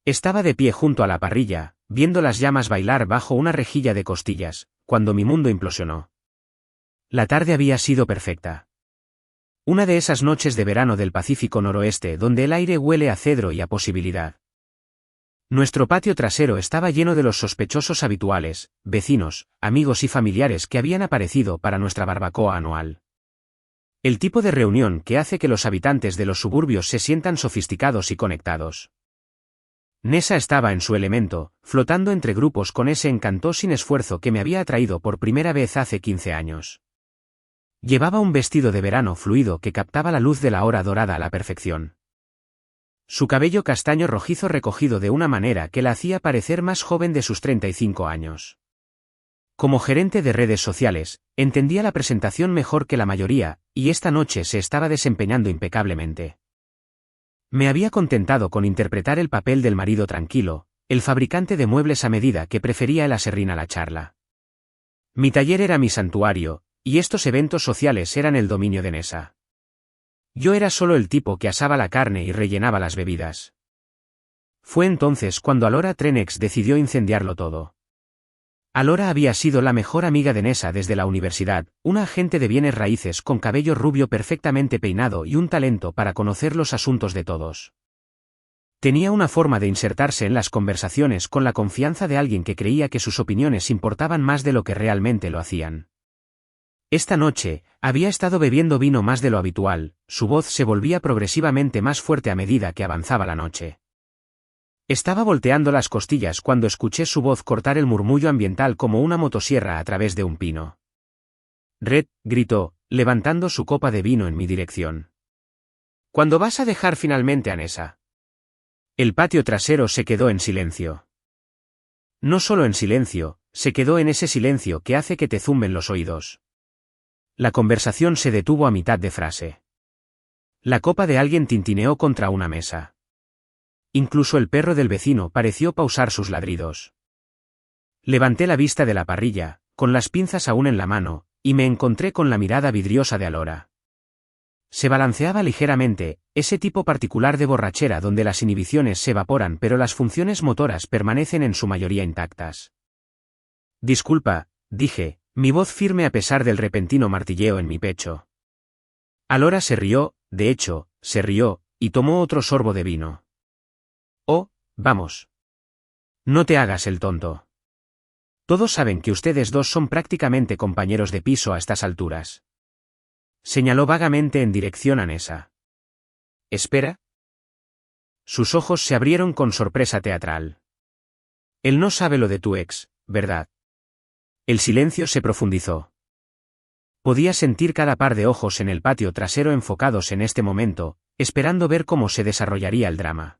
Estaba de pie junto a la parrilla, viendo las llamas bailar bajo una rejilla de costillas, cuando mi mundo implosionó. La tarde había sido perfecta. Una de esas noches de verano del Pacífico Noroeste donde el aire huele a cedro y a posibilidad. Nuestro patio trasero estaba lleno de los sospechosos habituales, vecinos, amigos y familiares que habían aparecido para nuestra barbacoa anual. El tipo de reunión que hace que los habitantes de los suburbios se sientan sofisticados y conectados. Nessa estaba en su elemento, flotando entre grupos con ese encanto sin esfuerzo que me había atraído por primera vez hace 15 años. Llevaba un vestido de verano fluido que captaba la luz de la hora dorada a la perfección. Su cabello castaño rojizo recogido de una manera que la hacía parecer más joven de sus 35 años. Como gerente de redes sociales, entendía la presentación mejor que la mayoría, y esta noche se estaba desempeñando impecablemente. Me había contentado con interpretar el papel del marido tranquilo, el fabricante de muebles a medida que prefería el aserrín a la charla. Mi taller era mi santuario, y estos eventos sociales eran el dominio de Nessa. Yo era solo el tipo que asaba la carne y rellenaba las bebidas. Fue entonces cuando Alora Trenex decidió incendiarlo todo. Alora había sido la mejor amiga de Nessa desde la universidad, una agente de bienes raíces con cabello rubio perfectamente peinado y un talento para conocer los asuntos de todos. Tenía una forma de insertarse en las conversaciones con la confianza de alguien que creía que sus opiniones importaban más de lo que realmente lo hacían. Esta noche, había estado bebiendo vino más de lo habitual, su voz se volvía progresivamente más fuerte a medida que avanzaba la noche. Estaba volteando las costillas cuando escuché su voz cortar el murmullo ambiental como una motosierra a través de un pino. «Red», gritó, levantando su copa de vino en mi dirección. «¿Cuándo vas a dejar finalmente a Nessa?» El patio trasero se quedó en silencio. No solo en silencio, se quedó en ese silencio que hace que te zumben los oídos. La conversación se detuvo a mitad de frase. La copa de alguien tintineó contra una mesa. Incluso el perro del vecino pareció pausar sus ladridos. Levanté la vista de la parrilla, con las pinzas aún en la mano, y me encontré con la mirada vidriosa de Alora. Se balanceaba ligeramente, ese tipo particular de borrachera donde las inhibiciones se evaporan pero las funciones motoras permanecen en su mayoría intactas. «Disculpa», dije, mi voz firme a pesar del repentino martilleo en mi pecho. Alora se rió, de hecho, se rió, y tomó otro sorbo de vino. «Oh, vamos. No te hagas el tonto. Todos saben que ustedes dos son prácticamente compañeros de piso a estas alturas». Señaló vagamente en dirección a Nessa. «¿Espera?» Sus ojos se abrieron con sorpresa teatral. «Él no sabe lo de tu ex, ¿verdad?» El silencio se profundizó. Podía sentir cada par de ojos en el patio trasero enfocados en este momento, esperando ver cómo se desarrollaría el drama.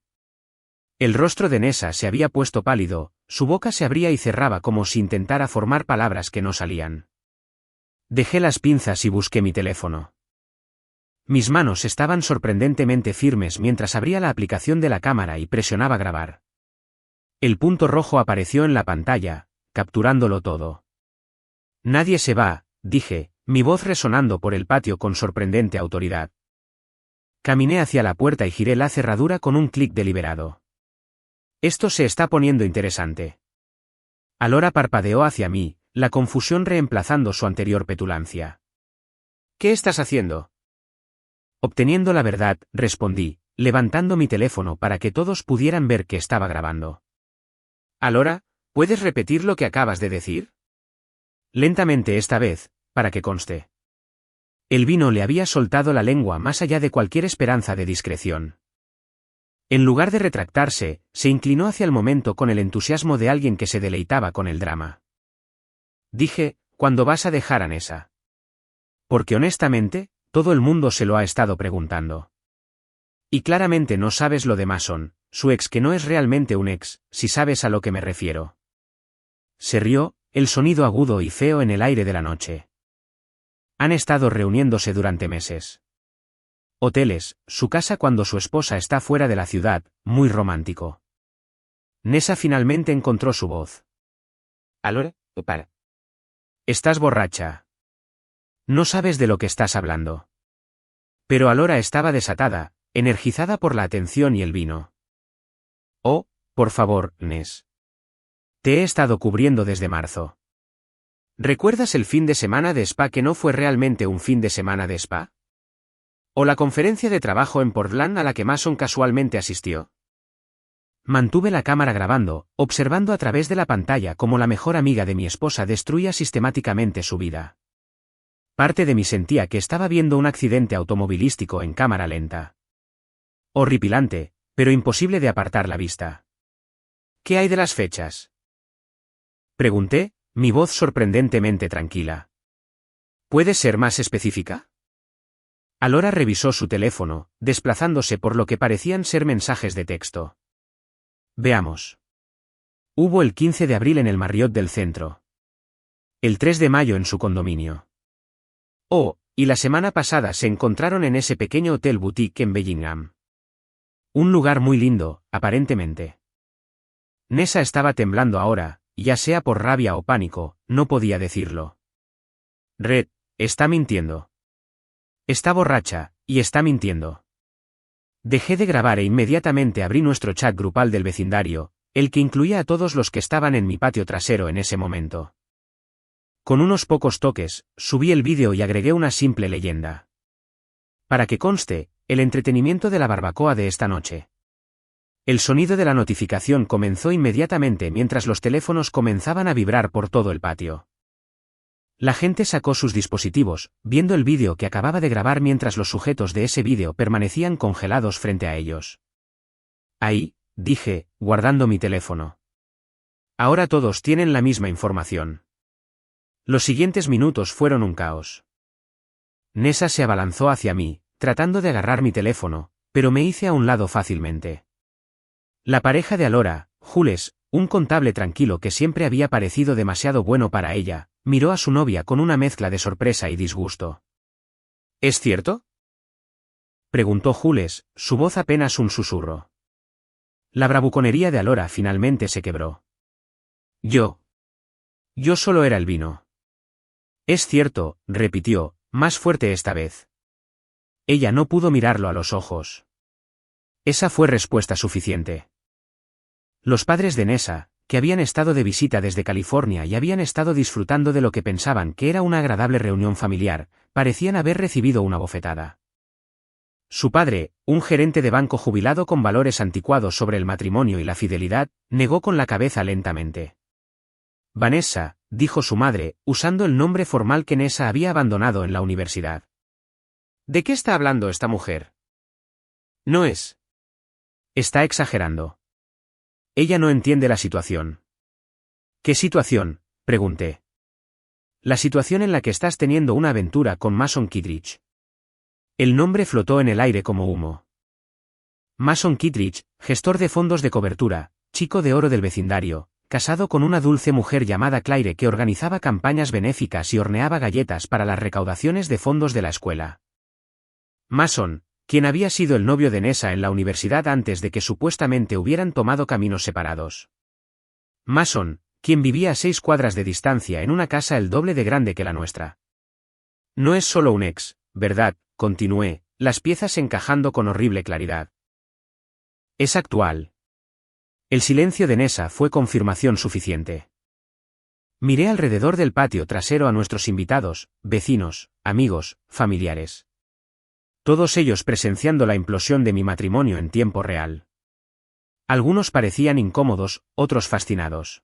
El rostro de Nessa se había puesto pálido, su boca se abría y cerraba como si intentara formar palabras que no salían. Dejé las pinzas y busqué mi teléfono. Mis manos estaban sorprendentemente firmes mientras abría la aplicación de la cámara y presionaba grabar. El punto rojo apareció en la pantalla, capturándolo todo. «Nadie se va», dije, mi voz resonando por el patio con sorprendente autoridad. Caminé hacia la puerta y giré la cerradura con un clic deliberado. «Esto se está poniendo interesante». Alora parpadeó hacia mí, la confusión reemplazando su anterior petulancia. «¿Qué estás haciendo?» «Obteniendo la verdad», respondí, levantando mi teléfono para que todos pudieran ver que estaba grabando. «Alora, ¿puedes repetir lo que acabas de decir?» Lentamente esta vez, para que conste. El vino le había soltado la lengua más allá de cualquier esperanza de discreción. En lugar de retractarse, se inclinó hacia el momento con el entusiasmo de alguien que se deleitaba con el drama. Dije, «¿Cuándo vas a dejar a Nessa?» Porque honestamente, todo el mundo se lo ha estado preguntando. Y claramente no sabes lo de Mason, su ex que no es realmente un ex, si sabes a lo que me refiero. Se rió, el sonido agudo y feo en el aire de la noche. Han estado reuniéndose durante meses. Hoteles, su casa cuando su esposa está fuera de la ciudad, muy romántico. Nessa finalmente encontró su voz. «Alora, para. Estás borracha. No sabes de lo que estás hablando». Pero Alora estaba desatada, energizada por la atención y el vino. «Oh, Por favor, Ness. Te he estado cubriendo desde marzo. ¿Recuerdas el fin de semana de spa que no fue realmente un fin de semana de spa? ¿O la conferencia de trabajo en Portland a la que Mason casualmente asistió? Mantuve la cámara grabando, observando a través de la pantalla cómo la mejor amiga de mi esposa destruía sistemáticamente su vida. Parte de mí sentía que estaba viendo un accidente automovilístico en cámara lenta. Horripilante, pero imposible de apartar la vista. ¿Qué hay de las fechas? Pregunté, mi voz sorprendentemente tranquila. ¿Puedes ser más específica? Alora revisó su teléfono, desplazándose por lo que parecían ser mensajes de texto. Veamos. Hubo el 15 de abril en el Marriott del centro. El 3 de mayo en su condominio. Oh, y la semana pasada se encontraron en ese pequeño hotel boutique en Bellingham. Un lugar muy lindo, aparentemente. Nessa estaba temblando ahora, ya sea por rabia o pánico, no podía decirlo. Red, está mintiendo. Está borracha, y está mintiendo. Dejé de grabar e inmediatamente abrí nuestro chat grupal del vecindario, el que incluía a todos los que estaban en mi patio trasero en ese momento. Con unos pocos toques, subí el vídeo y agregué una simple leyenda. Para que conste, el entretenimiento de la barbacoa de esta noche. El sonido de la notificación comenzó inmediatamente mientras los teléfonos comenzaban a vibrar por todo el patio. La gente sacó sus dispositivos, viendo el vídeo que acababa de grabar mientras los sujetos de ese vídeo permanecían congelados frente a ellos. Ahí, dije, guardando mi teléfono. Ahora todos tienen la misma información. Los siguientes minutos fueron un caos. Nessa se abalanzó hacia mí, tratando de agarrar mi teléfono, pero me hice a un lado fácilmente. La pareja de Alora, Jules, un contable tranquilo que siempre había parecido demasiado bueno para ella, miró a su novia con una mezcla de sorpresa y disgusto. ¿Es cierto? Preguntó Jules, su voz apenas un susurro. La bravuconería de Alora finalmente se quebró. Yo solo era el vino. Es cierto, repitió, más fuerte esta vez. Ella no pudo mirarlo a los ojos. Esa fue respuesta suficiente. Los padres de Nessa, que habían estado de visita desde California y habían estado disfrutando de lo que pensaban que era una agradable reunión familiar, parecían haber recibido una bofetada. Su padre, un gerente de banco jubilado con valores anticuados sobre el matrimonio y la fidelidad, negó con la cabeza lentamente. Vanessa, dijo su madre, usando el nombre formal que Nessa había abandonado en la universidad. ¿De qué está hablando esta mujer? No es. Está exagerando. Ella no entiende la situación. ¿Qué situación?, pregunté. La situación en la que estás teniendo una aventura con Mason Kittredge. El nombre flotó en el aire como humo. Mason Kittredge, gestor de fondos de cobertura, chico de oro del vecindario, casado con una dulce mujer llamada Claire que organizaba campañas benéficas y horneaba galletas para las recaudaciones de fondos de la escuela. Mason, quien había sido el novio de Nessa en la universidad antes de que supuestamente hubieran tomado caminos separados. Mason, quien vivía a 6 cuadras de distancia en una casa el doble de grande que la nuestra. No es solo un ex, ¿verdad?, continué, las piezas encajando con horrible claridad. Es actual. El silencio de Nessa fue confirmación suficiente. Miré alrededor del patio trasero a nuestros invitados, vecinos, amigos, familiares. Todos ellos presenciando la implosión de mi matrimonio en tiempo real. Algunos parecían incómodos, otros fascinados.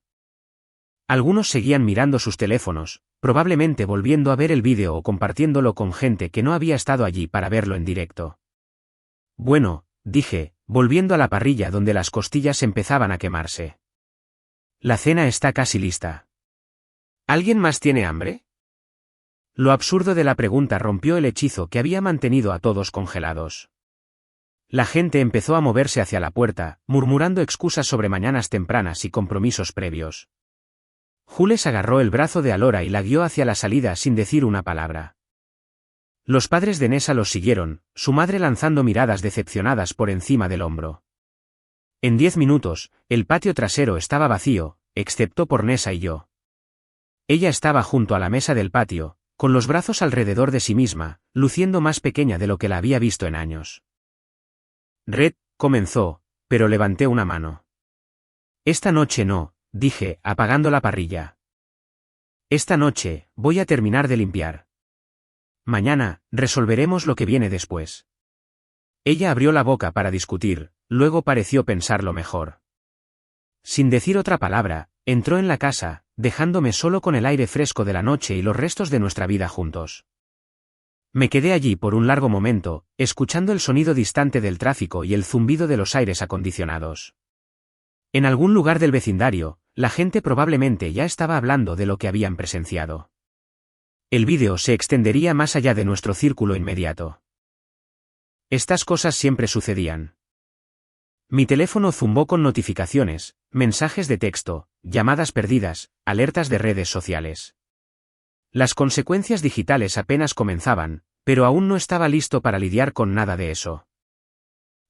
Algunos seguían mirando sus teléfonos, probablemente volviendo a ver el vídeo o compartiéndolo con gente que no había estado allí para verlo en directo. Bueno, dije, volviendo a la parrilla donde las costillas empezaban a quemarse. La cena está casi lista. ¿Alguien más tiene hambre? Lo absurdo de la pregunta rompió el hechizo que había mantenido a todos congelados. La gente empezó a moverse hacia la puerta, murmurando excusas sobre mañanas tempranas y compromisos previos. Jules agarró el brazo de Alora y la guió hacia la salida sin decir una palabra. Los padres de Nessa los siguieron, su madre lanzando miradas decepcionadas por encima del hombro. En 10 minutos, el patio trasero estaba vacío, excepto por Nessa y yo. Ella estaba junto a la mesa del patio, con los brazos alrededor de sí misma, luciendo más pequeña de lo que la había visto en años. Red, comenzó, pero levanté una mano. Esta noche no, dije, apagando la parrilla. Esta noche, voy a terminar de limpiar. Mañana, resolveremos lo que viene después. Ella abrió la boca para discutir, luego pareció pensarlo mejor. Sin decir otra palabra, entró en la casa, dejándome solo con el aire fresco de la noche y los restos de nuestra vida juntos. Me quedé allí por un largo momento, escuchando el sonido distante del tráfico y el zumbido de los aires acondicionados. En algún lugar del vecindario, la gente probablemente ya estaba hablando de lo que habían presenciado. El vídeo se extendería más allá de nuestro círculo inmediato. Estas cosas siempre sucedían. Mi teléfono zumbó con notificaciones, mensajes de texto, llamadas perdidas, alertas de redes sociales. Las consecuencias digitales apenas comenzaban, pero aún no estaba listo para lidiar con nada de eso.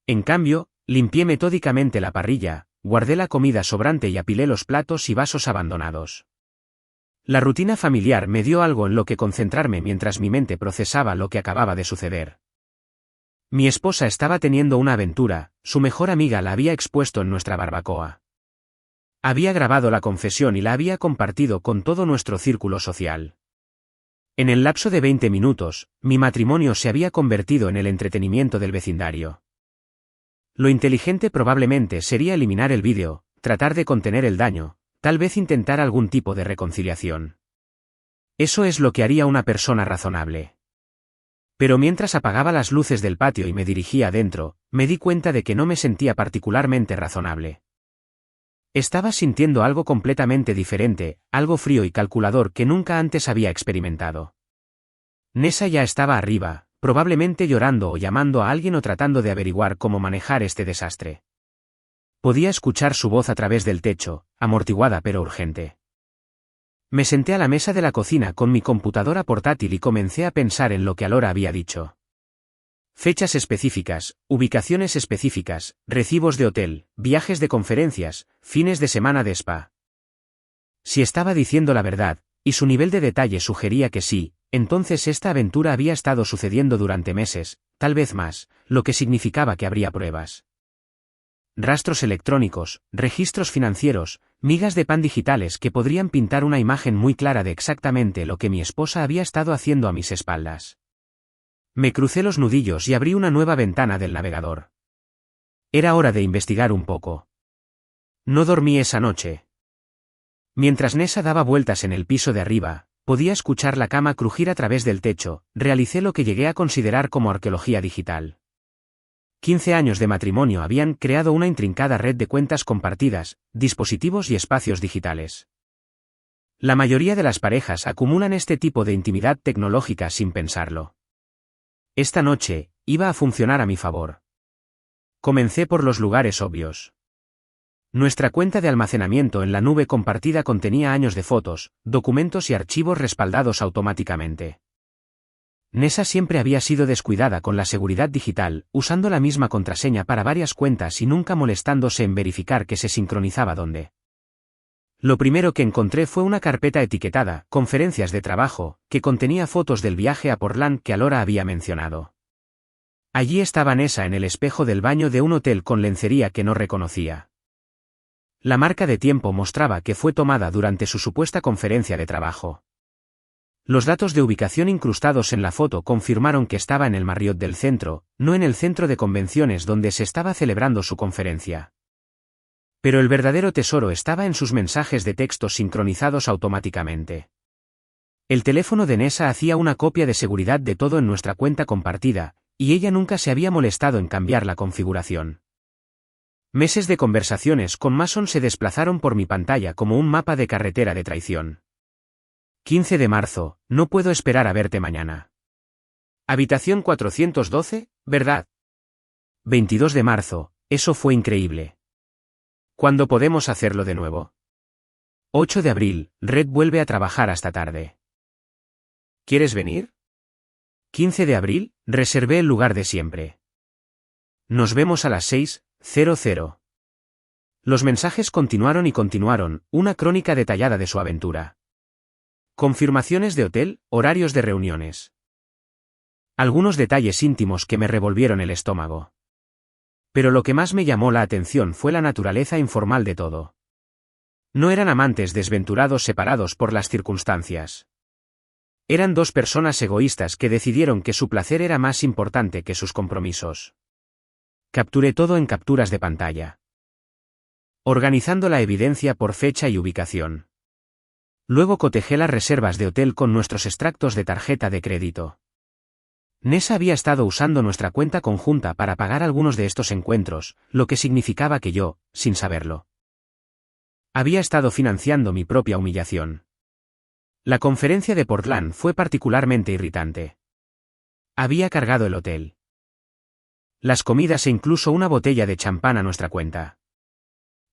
En cambio, limpié metódicamente la parrilla, guardé la comida sobrante y apilé los platos y vasos abandonados. La rutina familiar me dio algo en lo que concentrarme mientras mi mente procesaba lo que acababa de suceder. Mi esposa estaba teniendo una aventura, su mejor amiga la había expuesto en nuestra barbacoa. Había grabado la confesión y la había compartido con todo nuestro círculo social. En el lapso de 20 minutos, mi matrimonio se había convertido en el entretenimiento del vecindario. Lo inteligente probablemente sería eliminar el vídeo, tratar de contener el daño, tal vez intentar algún tipo de reconciliación. Eso es lo que haría una persona razonable. Pero mientras apagaba las luces del patio y me dirigía adentro, me di cuenta de que no me sentía particularmente razonable. Estaba sintiendo algo completamente diferente, algo frío y calculador que nunca antes había experimentado. Nessa ya estaba arriba, probablemente llorando o llamando a alguien o tratando de averiguar cómo manejar este desastre. Podía escuchar su voz a través del techo, amortiguada pero urgente. Me senté a la mesa de la cocina con mi computadora portátil y comencé a pensar en lo que Alora había dicho. Fechas específicas, ubicaciones específicas, recibos de hotel, viajes de conferencias, fines de semana de spa. Si estaba diciendo la verdad, y su nivel de detalle sugería que sí, entonces esta aventura había estado sucediendo durante meses, tal vez más, lo que significaba que habría pruebas. Rastros electrónicos, registros financieros, migas de pan digitales que podrían pintar una imagen muy clara de exactamente lo que mi esposa había estado haciendo a mis espaldas. Me crucé los nudillos y abrí una nueva ventana del navegador. Era hora de investigar un poco. No dormí esa noche. Mientras Nessa daba vueltas en el piso de arriba, podía escuchar la cama crujir a través del techo, realicé lo que llegué a considerar como arqueología digital. 15 años de matrimonio habían creado una intrincada red de cuentas compartidas, dispositivos y espacios digitales. La mayoría de las parejas acumulan este tipo de intimidad tecnológica sin pensarlo. Esta noche, iba a funcionar a mi favor. Comencé por los lugares obvios. Nuestra cuenta de almacenamiento en la nube compartida contenía años de fotos, documentos y archivos respaldados automáticamente. Nessa siempre había sido descuidada con la seguridad digital, usando la misma contraseña para varias cuentas y nunca molestándose en verificar que se sincronizaba dónde. Lo primero que encontré fue una carpeta etiquetada, conferencias de trabajo, que contenía fotos del viaje a Portland que Alora había mencionado. Allí estaba Nessa en el espejo del baño de un hotel con lencería que no reconocía. La marca de tiempo mostraba que fue tomada durante su supuesta conferencia de trabajo. Los datos de ubicación incrustados en la foto confirmaron que estaba en el Marriott del centro, no en el centro de convenciones donde se estaba celebrando su conferencia. Pero el verdadero tesoro estaba en sus mensajes de texto sincronizados automáticamente. El teléfono de Nessa hacía una copia de seguridad de todo en nuestra cuenta compartida, y ella nunca se había molestado en cambiar la configuración. Meses de conversaciones con Mason se desplazaron por mi pantalla como un mapa de carretera de traición. 15 de marzo, no puedo esperar a verte mañana. Habitación 412, ¿verdad? 22 de marzo, eso fue increíble. ¿Cuándo podemos hacerlo de nuevo? 8 de abril, Red vuelve a trabajar hasta tarde. ¿Quieres venir? 15 de abril, reservé el lugar de siempre. Nos vemos a las 6:00. Los mensajes continuaron y continuaron, una crónica detallada de su aventura. Confirmaciones de hotel, horarios de reuniones. Algunos detalles íntimos que me revolvieron el estómago. Pero lo que más me llamó la atención fue la naturaleza informal de todo. No eran amantes desventurados separados por las circunstancias. Eran dos personas egoístas que decidieron que su placer era más importante que sus compromisos. Capturé todo en capturas de pantalla, organizando la evidencia por fecha y ubicación. Luego cotejé las reservas de hotel con nuestros extractos de tarjeta de crédito. Nessa había estado usando nuestra cuenta conjunta para pagar algunos de estos encuentros, lo que significaba que yo, sin saberlo, había estado financiando mi propia humillación. La conferencia de Portland fue particularmente irritante. Había cargado el hotel, las comidas e incluso una botella de champán a nuestra cuenta.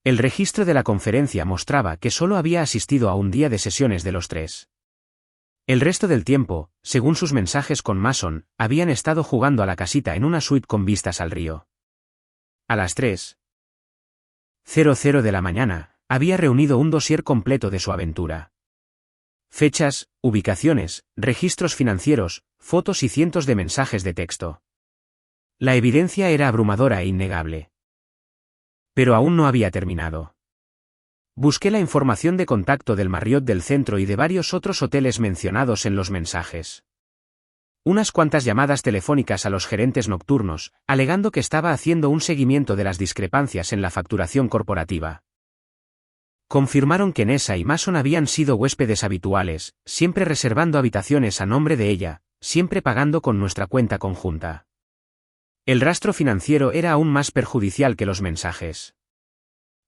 El registro de la conferencia mostraba que solo había asistido a un día de sesiones de los 3. El resto del tiempo, según sus mensajes con Mason, habían estado jugando a la casita en una suite con vistas al río. A las 3:00 de la mañana, había reunido un dossier completo de su aventura. Fechas, ubicaciones, registros financieros, fotos y cientos de mensajes de texto. La evidencia era abrumadora e innegable. Pero aún no había terminado. Busqué la información de contacto del Marriott del centro y de varios otros hoteles mencionados en los mensajes. Unas cuantas llamadas telefónicas a los gerentes nocturnos, alegando que estaba haciendo un seguimiento de las discrepancias en la facturación corporativa. Confirmaron que Nessa y Mason habían sido huéspedes habituales, siempre reservando habitaciones a nombre de ella, siempre pagando con nuestra cuenta conjunta. El rastro financiero era aún más perjudicial que los mensajes.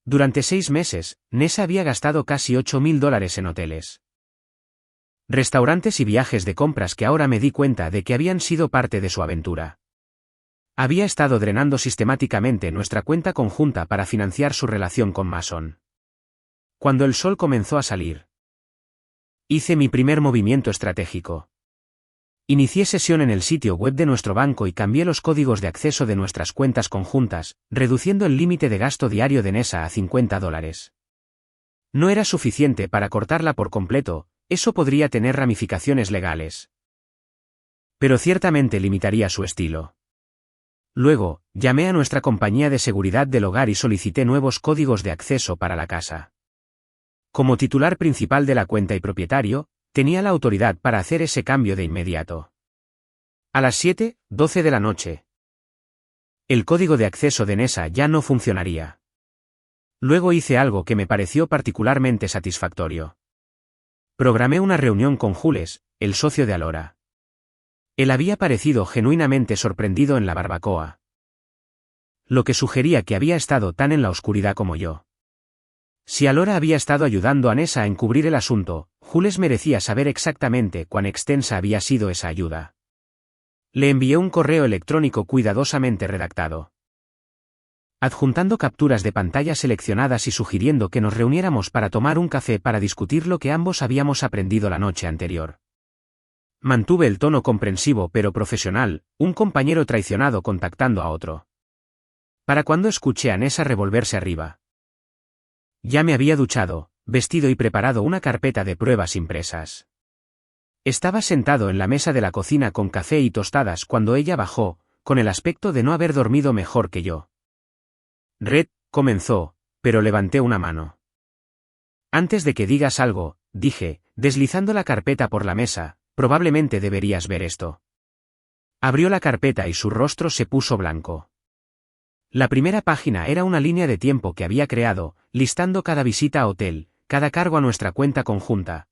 Durante 6 meses, Nessa había gastado casi $8.000 en hoteles, restaurantes y viajes de compras que ahora me di cuenta de que habían sido parte de su aventura. Había estado drenando sistemáticamente nuestra cuenta conjunta para financiar su relación con Mason. Cuando el sol comenzó a salir, hice mi primer movimiento estratégico. Inicié sesión en el sitio web de nuestro banco y cambié los códigos de acceso de nuestras cuentas conjuntas, reduciendo el límite de gasto diario de Nessa a $50. No era suficiente para cortarla por completo, eso podría tener ramificaciones legales. Pero ciertamente limitaría su estilo. Luego, llamé a nuestra compañía de seguridad del hogar y solicité nuevos códigos de acceso para la casa. Como titular principal de la cuenta y propietario, tenía la autoridad para hacer ese cambio de inmediato. A las 7:12 de la noche, el código de acceso de Nessa ya no funcionaría. Luego hice algo que me pareció particularmente satisfactorio. Programé una reunión con Jules, el socio de Alora. Él había parecido genuinamente sorprendido en la barbacoa, lo que sugería que había estado tan en la oscuridad como yo. Si Alora había estado ayudando a Nessa a encubrir el asunto, Jules merecía saber exactamente cuán extensa había sido esa ayuda. Le envié un correo electrónico cuidadosamente redactado, adjuntando capturas de pantalla seleccionadas y sugiriendo que nos reuniéramos para tomar un café para discutir lo que ambos habíamos aprendido la noche anterior. Mantuve el tono comprensivo pero profesional, un compañero traicionado contactando a otro. Para cuando escuché a Nessa revolverse arriba, ya me había duchado, vestido y preparado una carpeta de pruebas impresas. Estaba sentado en la mesa de la cocina con café y tostadas cuando ella bajó, con el aspecto de no haber dormido mejor que yo. Red, comenzó, pero levanté una mano. Antes de que digas algo, dije, deslizando la carpeta por la mesa, probablemente deberías ver esto. Abrió la carpeta y su rostro se puso blanco. La primera página era una línea de tiempo que había creado, listando cada visita a hotel, cada cargo a nuestra cuenta conjunta,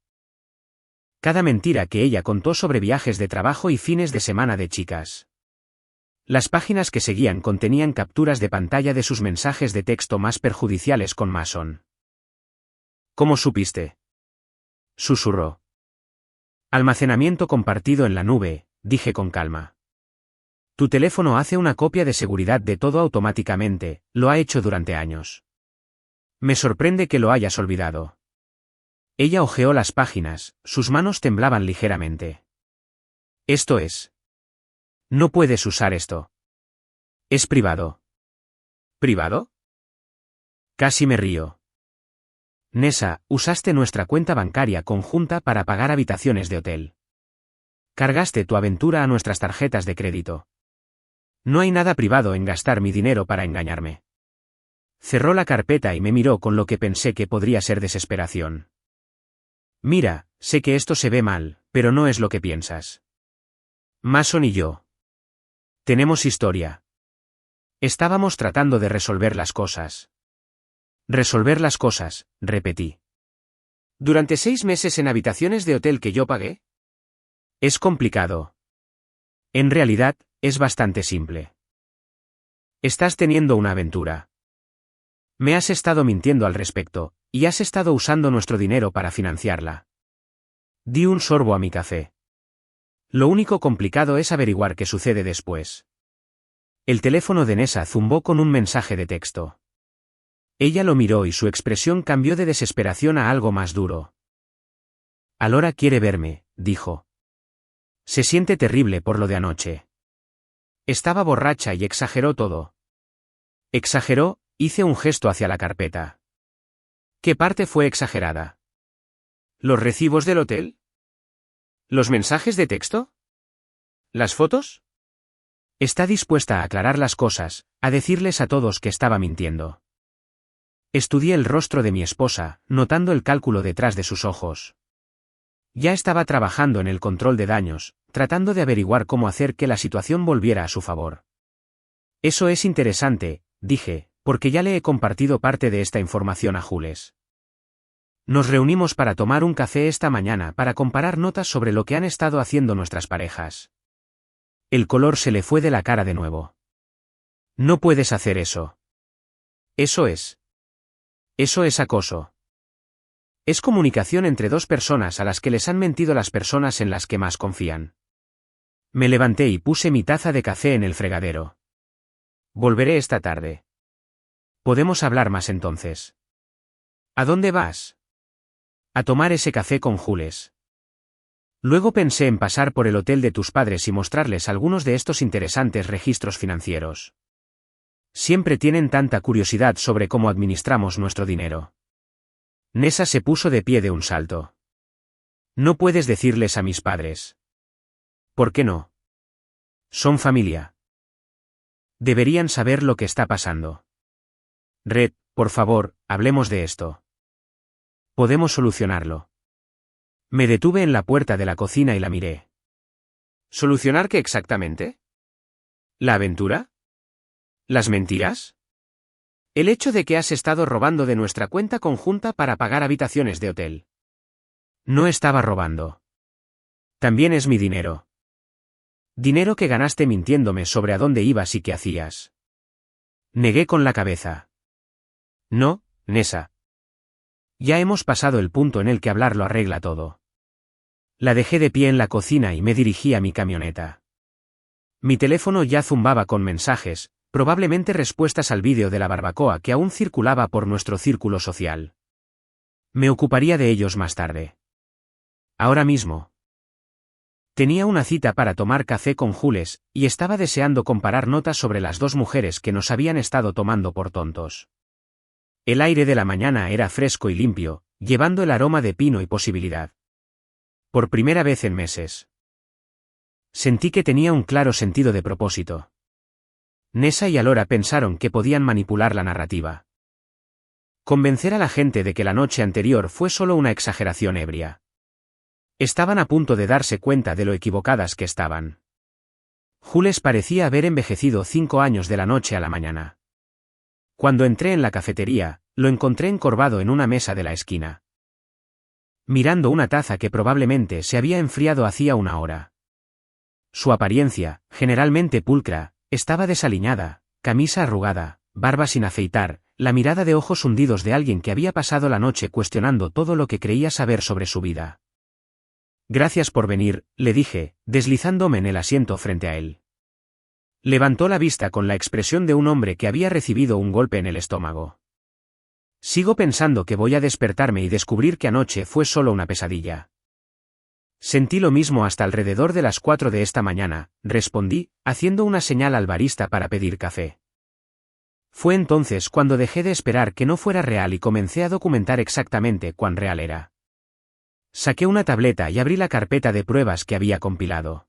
cada mentira que ella contó sobre viajes de trabajo y fines de semana de chicas. Las páginas que seguían contenían capturas de pantalla de sus mensajes de texto más perjudiciales con Mason. ¿Cómo supiste?, susurró. Almacenamiento compartido en la nube, dije con calma. Tu teléfono hace una copia de seguridad de todo automáticamente, lo ha hecho durante años. Me sorprende que lo hayas olvidado. Ella hojeó las páginas, sus manos temblaban ligeramente. Esto es. No puedes usar esto. Es privado. ¿Privado? Casi me río. Nessa, usaste nuestra cuenta bancaria conjunta para pagar habitaciones de hotel. Cargaste tu aventura a nuestras tarjetas de crédito. No hay nada privado en gastar mi dinero para engañarme. Cerró la carpeta y me miró con lo que pensé que podría ser desesperación. Mira, sé que esto se ve mal, pero no es lo que piensas. Mason y yo. Tenemos historia. Estábamos tratando de resolver las cosas. Resolver las cosas, repetí. ¿Durante 6 meses en habitaciones de hotel que yo pagué? Es complicado. En realidad, es bastante simple. Estás teniendo una aventura. Me has estado mintiendo al respecto, y has estado usando nuestro dinero para financiarla. Di un sorbo a mi café. Lo único complicado es averiguar qué sucede después. El teléfono de Nessa zumbó con un mensaje de texto. Ella lo miró y su expresión cambió de desesperación a algo más duro. Alora quiere verme, dijo. Se siente terrible por lo de anoche. Estaba borracha y exageró todo. Exageró, hice un gesto hacia la carpeta. ¿Qué parte fue exagerada? ¿Los recibos del hotel? ¿Los mensajes de texto? ¿Las fotos? Está dispuesta a aclarar las cosas, a decirles a todos que estaba mintiendo. Estudié el rostro de mi esposa, notando el cálculo detrás de sus ojos. Ya estaba trabajando en el control de daños, tratando de averiguar cómo hacer que la situación volviera a su favor. Eso es interesante, dije, porque ya le he compartido parte de esta información a Jules. Nos reunimos para tomar un café esta mañana para comparar notas sobre lo que han estado haciendo nuestras parejas. El color se le fue de la cara de nuevo. No puedes hacer eso. Eso es acoso. Es comunicación entre dos personas a las que les han mentido las personas en las que más confían. Me levanté y puse mi taza de café en el fregadero. Volveré esta tarde. Podemos hablar más entonces. ¿A dónde vas? A tomar ese café con Jules. Luego pensé en pasar por el hotel de tus padres y mostrarles algunos de estos interesantes registros financieros. Siempre tienen tanta curiosidad sobre cómo administramos nuestro dinero. Nessa se puso de pie de un salto. No puedes decirles a mis padres. ¿Por qué no? Son familia. Deberían saber lo que está pasando. Red, por favor, hablemos de esto. Podemos solucionarlo. Me detuve en la puerta de la cocina y la miré. ¿Solucionar qué exactamente? ¿La aventura? ¿Las mentiras? El hecho de que has estado robando de nuestra cuenta conjunta para pagar habitaciones de hotel. No estaba robando. También es mi dinero. Dinero que ganaste mintiéndome sobre a dónde ibas y qué hacías. Negué con la cabeza. No, Nessa. Ya hemos pasado el punto en el que hablar lo arregla todo. La dejé de pie en la cocina y me dirigí a mi camioneta. Mi teléfono ya zumbaba con mensajes, probablemente respuestas al vídeo de la barbacoa que aún circulaba por nuestro círculo social. Me ocuparía de ellos más tarde. Ahora mismo. Tenía una cita para tomar café con Jules, y estaba deseando comparar notas sobre las dos mujeres que nos habían estado tomando por tontos. El aire de la mañana era fresco y limpio, llevando el aroma de pino y posibilidad. Por primera vez en meses. Sentí que tenía un claro sentido de propósito. Nessa y Alora pensaron que podían manipular la narrativa. Convencer a la gente de que la noche anterior fue solo una exageración ebria. Estaban a punto de darse cuenta de lo equivocadas que estaban. Jules parecía haber envejecido 5 años de la noche a la mañana. Cuando entré en la cafetería, lo encontré encorvado en una mesa de la esquina. Mirando una taza que probablemente se había enfriado hacía una hora. Su apariencia, generalmente pulcra, estaba desaliñada, camisa arrugada, barba sin afeitar, la mirada de ojos hundidos de alguien que había pasado la noche cuestionando todo lo que creía saber sobre su vida. Gracias por venir, le dije, deslizándome en el asiento frente a él. Levantó la vista con la expresión de un hombre que había recibido un golpe en el estómago. Sigo pensando que voy a despertarme y descubrir que anoche fue solo una pesadilla. Sentí lo mismo hasta alrededor de las 4 de esta mañana, respondí, haciendo una señal al barista para pedir café. Fue entonces cuando dejé de esperar que no fuera real y comencé a documentar exactamente cuán real era. Saqué una tableta y abrí la carpeta de pruebas que había compilado.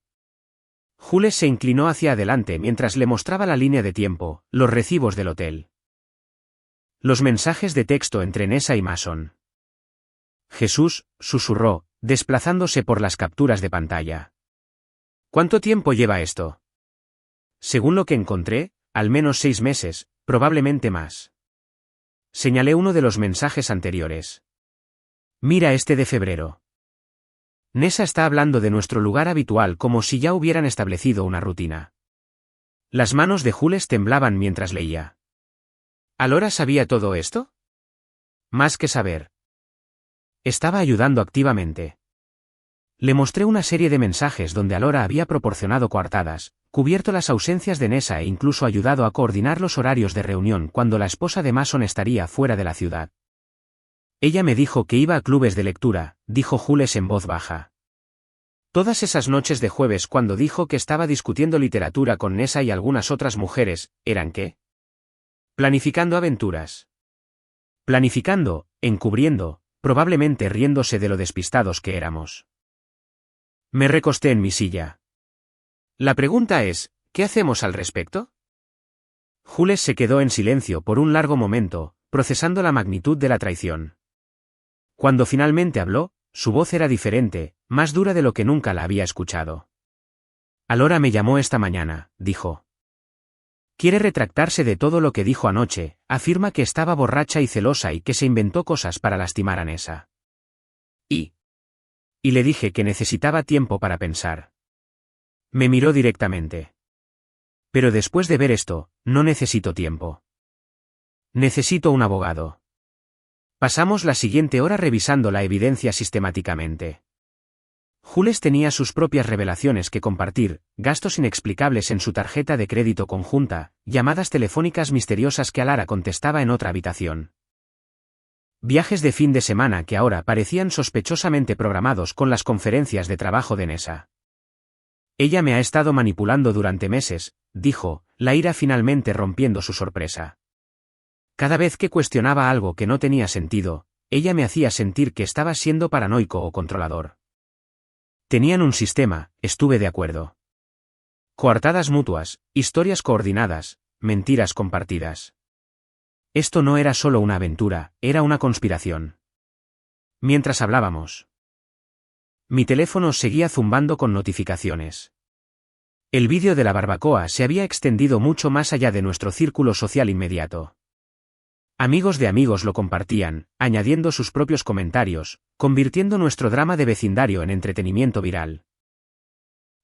Jules se inclinó hacia adelante mientras le mostraba la línea de tiempo, los recibos del hotel. Los mensajes de texto entre Nessa y Mason. Jesús, susurró, desplazándose por las capturas de pantalla. ¿Cuánto tiempo lleva esto? Según lo que encontré, al menos 6 meses, probablemente más. Señalé uno de los mensajes anteriores. Mira este de febrero. Nessa está hablando de nuestro lugar habitual como si ya hubieran establecido una rutina. Las manos de Jules temblaban mientras leía. ¿Alora sabía todo esto? Más que saber. Estaba ayudando activamente. Le mostré una serie de mensajes donde Alora había proporcionado coartadas, cubierto las ausencias de Nessa e incluso ayudado a coordinar los horarios de reunión cuando la esposa de Mason estaría fuera de la ciudad. Ella me dijo que iba a clubes de lectura, dijo Jules en voz baja. Todas esas noches de jueves cuando dijo que estaba discutiendo literatura con Nessa y algunas otras mujeres, ¿eran qué? Planificando aventuras. Planificando, encubriendo, probablemente riéndose de lo despistados que éramos. Me recosté en mi silla. La pregunta es, ¿qué hacemos al respecto? Jules se quedó en silencio por un largo momento, procesando la magnitud de la traición. Cuando finalmente habló, su voz era diferente, más dura de lo que nunca la había escuchado. Alora me llamó esta mañana, dijo. Quiere retractarse de todo lo que dijo anoche, afirma que estaba borracha y celosa y que se inventó cosas para lastimar a Nessa. Y le dije que necesitaba tiempo para pensar. Me miró directamente. Pero después de ver esto, no necesito tiempo. Necesito un abogado. Pasamos la siguiente hora revisando la evidencia sistemáticamente. Jules tenía sus propias revelaciones que compartir, gastos inexplicables en su tarjeta de crédito conjunta, llamadas telefónicas misteriosas que Alara contestaba en otra habitación. Viajes de fin de semana que ahora parecían sospechosamente programados con las conferencias de trabajo de Nessa. Ella me ha estado manipulando durante meses, dijo, la ira finalmente rompiendo su sorpresa. Cada vez que cuestionaba algo que no tenía sentido, ella me hacía sentir que estaba siendo paranoico o controlador. Tenían un sistema, estuve de acuerdo. Coartadas mutuas, historias coordinadas, mentiras compartidas. Esto no era solo una aventura, era una conspiración. Mientras hablábamos, mi teléfono seguía zumbando con notificaciones. El vídeo de la barbacoa se había extendido mucho más allá de nuestro círculo social inmediato. Amigos de amigos lo compartían, añadiendo sus propios comentarios, convirtiendo nuestro drama de vecindario en entretenimiento viral.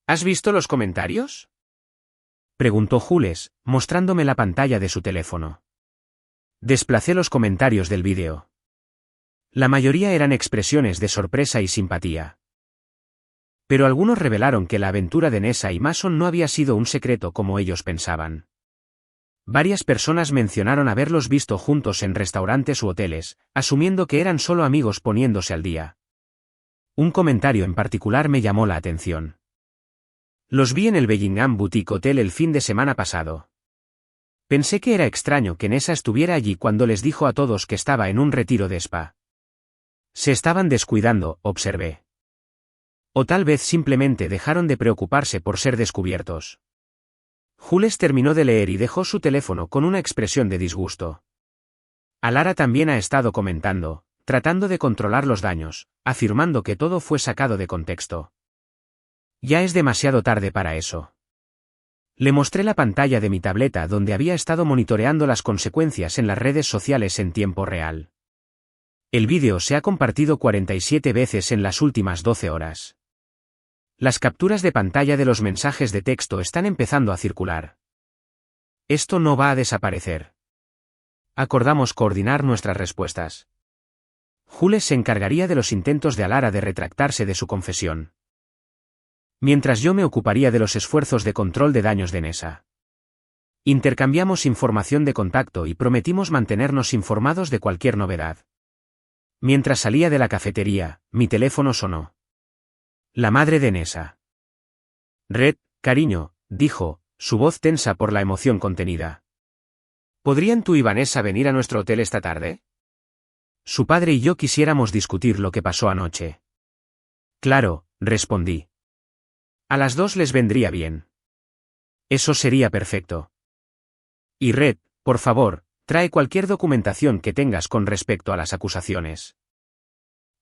¿Has visto los comentarios? Preguntó Jules, mostrándome la pantalla de su teléfono. Desplacé los comentarios del vídeo. La mayoría eran expresiones de sorpresa y simpatía. Pero algunos revelaron que la aventura de Nessa y Mason no había sido un secreto como ellos pensaban. Varias personas mencionaron haberlos visto juntos en restaurantes u hoteles, asumiendo que eran solo amigos poniéndose al día. Un comentario en particular me llamó la atención. Los vi en el Bellingham Boutique Hotel el fin de semana pasado. Pensé que era extraño que Nessa estuviera allí cuando les dijo a todos que estaba en un retiro de spa. Se estaban descuidando, observé. O tal vez simplemente dejaron de preocuparse por ser descubiertos. Jules terminó de leer y dejó su teléfono con una expresión de disgusto. Alara también ha estado comentando, tratando de controlar los daños, afirmando que todo fue sacado de contexto. Ya es demasiado tarde para eso. Le mostré la pantalla de mi tableta donde había estado monitoreando las consecuencias en las redes sociales en tiempo real. El vídeo se ha compartido 47 veces en las últimas 12 horas. Las capturas de pantalla de los mensajes de texto están empezando a circular. Esto no va a desaparecer. Acordamos coordinar nuestras respuestas. Jules se encargaría de los intentos de Alara de retractarse de su confesión. Mientras yo me ocuparía de los esfuerzos de control de daños de Nessa. Intercambiamos información de contacto y prometimos mantenernos informados de cualquier novedad. Mientras salía de la cafetería, mi teléfono sonó. La madre de Nessa. Red, cariño, dijo, su voz tensa por la emoción contenida. ¿Podrían tú y Vanessa venir a nuestro hotel esta tarde? Su padre y yo quisiéramos discutir lo que pasó anoche. Claro, respondí. A las 2 les vendría bien. Eso sería perfecto. Y Red, por favor, Trae cualquier documentación que tengas con respecto a las acusaciones.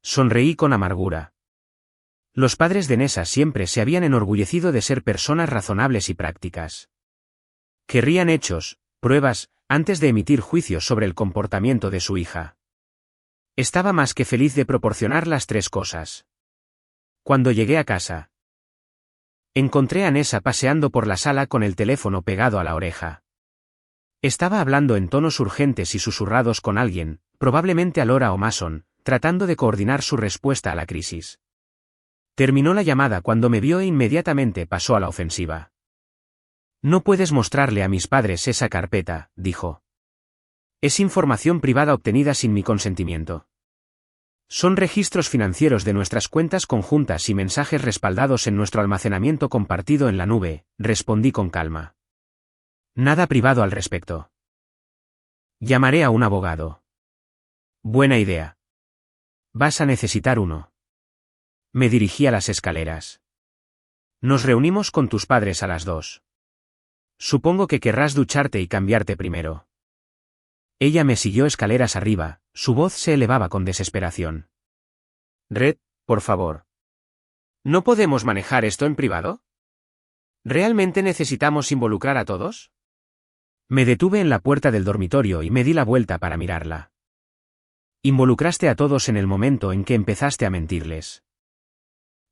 Sonreí con amargura. Los padres de Nessa siempre se habían enorgullecido de ser personas razonables y prácticas. Querrían hechos, pruebas, antes de emitir juicios sobre el comportamiento de su hija. Estaba más que feliz de proporcionar las tres cosas. Cuando llegué a casa, encontré a Nessa paseando por la sala con el teléfono pegado a la oreja. Estaba hablando en tonos urgentes y susurrados con alguien, probablemente a Laura o Mason, tratando de coordinar su respuesta a la crisis. Terminó la llamada cuando me vio e inmediatamente pasó a la ofensiva. No puedes mostrarle a mis padres esa carpeta, dijo. Es información privada obtenida sin mi consentimiento. Son registros financieros de nuestras cuentas conjuntas y mensajes respaldados en nuestro almacenamiento compartido en la nube, respondí con calma. Nada privado al respecto. Llamaré a un abogado. Buena idea. Vas a necesitar uno. Me dirigí a las escaleras. Nos reunimos con tus padres a las 2. Supongo que querrás ducharte y cambiarte primero. Ella me siguió escaleras arriba, su voz se elevaba con desesperación. Red, por favor. ¿No podemos manejar esto en privado? ¿Realmente necesitamos involucrar a todos? Me detuve en la puerta del dormitorio y me di la vuelta para mirarla. Involucraste a todos en el momento en que empezaste a mentirles.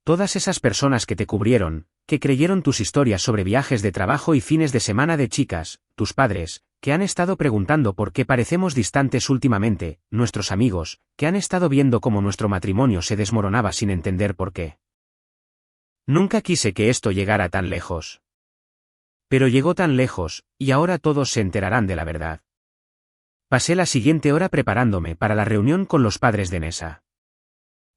Todas esas personas que te cubrieron, que creyeron tus historias sobre viajes de trabajo y fines de semana de chicas, tus padres, que han estado preguntando por qué parecemos distantes últimamente, nuestros amigos, que han estado viendo cómo nuestro matrimonio se desmoronaba sin entender por qué. Nunca quise que esto llegara tan lejos. Pero llegó tan lejos, y ahora todos se enterarán de la verdad. Pasé la siguiente hora preparándome para la reunión con los padres de Nessa.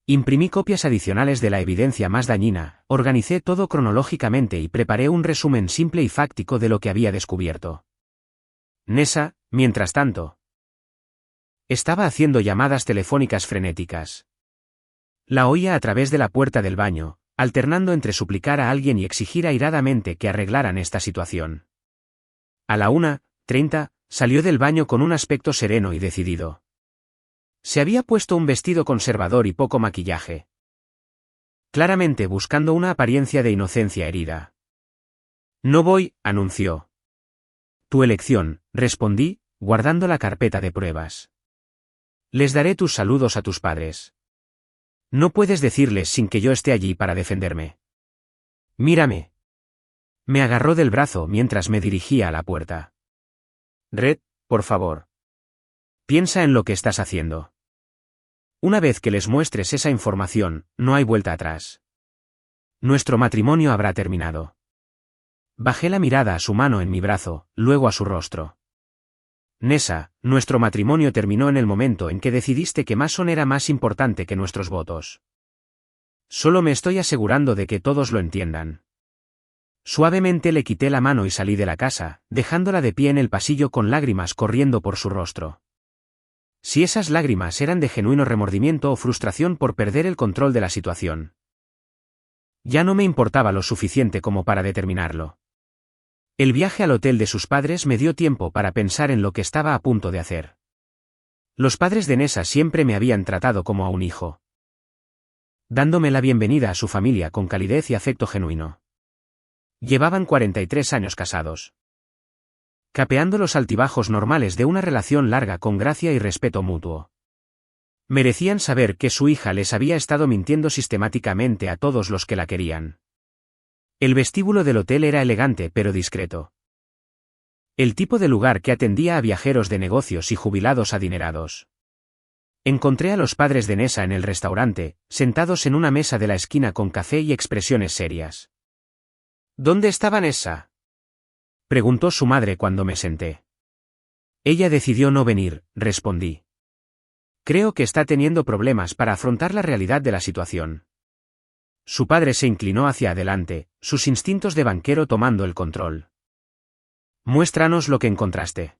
Imprimí copias adicionales de la evidencia más dañina, organicé todo cronológicamente y preparé un resumen simple y fáctico de lo que había descubierto. Nessa, mientras tanto, estaba haciendo llamadas telefónicas frenéticas. La oía a través de la puerta del baño, alternando entre suplicar a alguien y exigir airadamente que arreglaran esta situación. A la 1:30, salió del baño con un aspecto sereno y decidido. Se había puesto un vestido conservador y poco maquillaje. Claramente buscando una apariencia de inocencia herida. No voy, anunció. Tu elección, respondí, guardando la carpeta de pruebas. Les daré tus saludos a tus padres. No puedes decirles sin que yo esté allí para defenderme. Mírame. Me agarró del brazo mientras me dirigía a la puerta. Red, por favor. Piensa en lo que estás haciendo. Una vez que les muestres esa información, no hay vuelta atrás. Nuestro matrimonio habrá terminado. Bajé la mirada a su mano en mi brazo, luego a su rostro. Nessa, nuestro matrimonio terminó en el momento en que decidiste que Mason era más importante que nuestros votos. Solo me estoy asegurando de que todos lo entiendan. Suavemente le quité la mano y salí de la casa, dejándola de pie en el pasillo con lágrimas corriendo por su rostro. Si esas lágrimas eran de genuino remordimiento o frustración por perder el control de la situación. Ya no me importaba lo suficiente como para determinarlo. El viaje al hotel de sus padres me dio tiempo para pensar en lo que estaba a punto de hacer. Los padres de Nessa siempre me habían tratado como a un hijo, dándome la bienvenida a su familia con calidez y afecto genuino. Llevaban 43 años casados, capeando los altibajos normales de una relación larga con gracia y respeto mutuo. Merecían saber que su hija les había estado mintiendo sistemáticamente a todos los que la querían. El vestíbulo del hotel era elegante pero discreto. El tipo de lugar que atendía a viajeros de negocios y jubilados adinerados. Encontré a los padres de Nessa en el restaurante, sentados en una mesa de la esquina con café y expresiones serias. ¿Dónde estaba Nessa?, preguntó su madre cuando me senté. Ella decidió no venir, respondí. Creo que está teniendo problemas para afrontar la realidad de la situación. Su padre se inclinó hacia adelante, sus instintos de banquero tomando el control. Muéstranos lo que encontraste.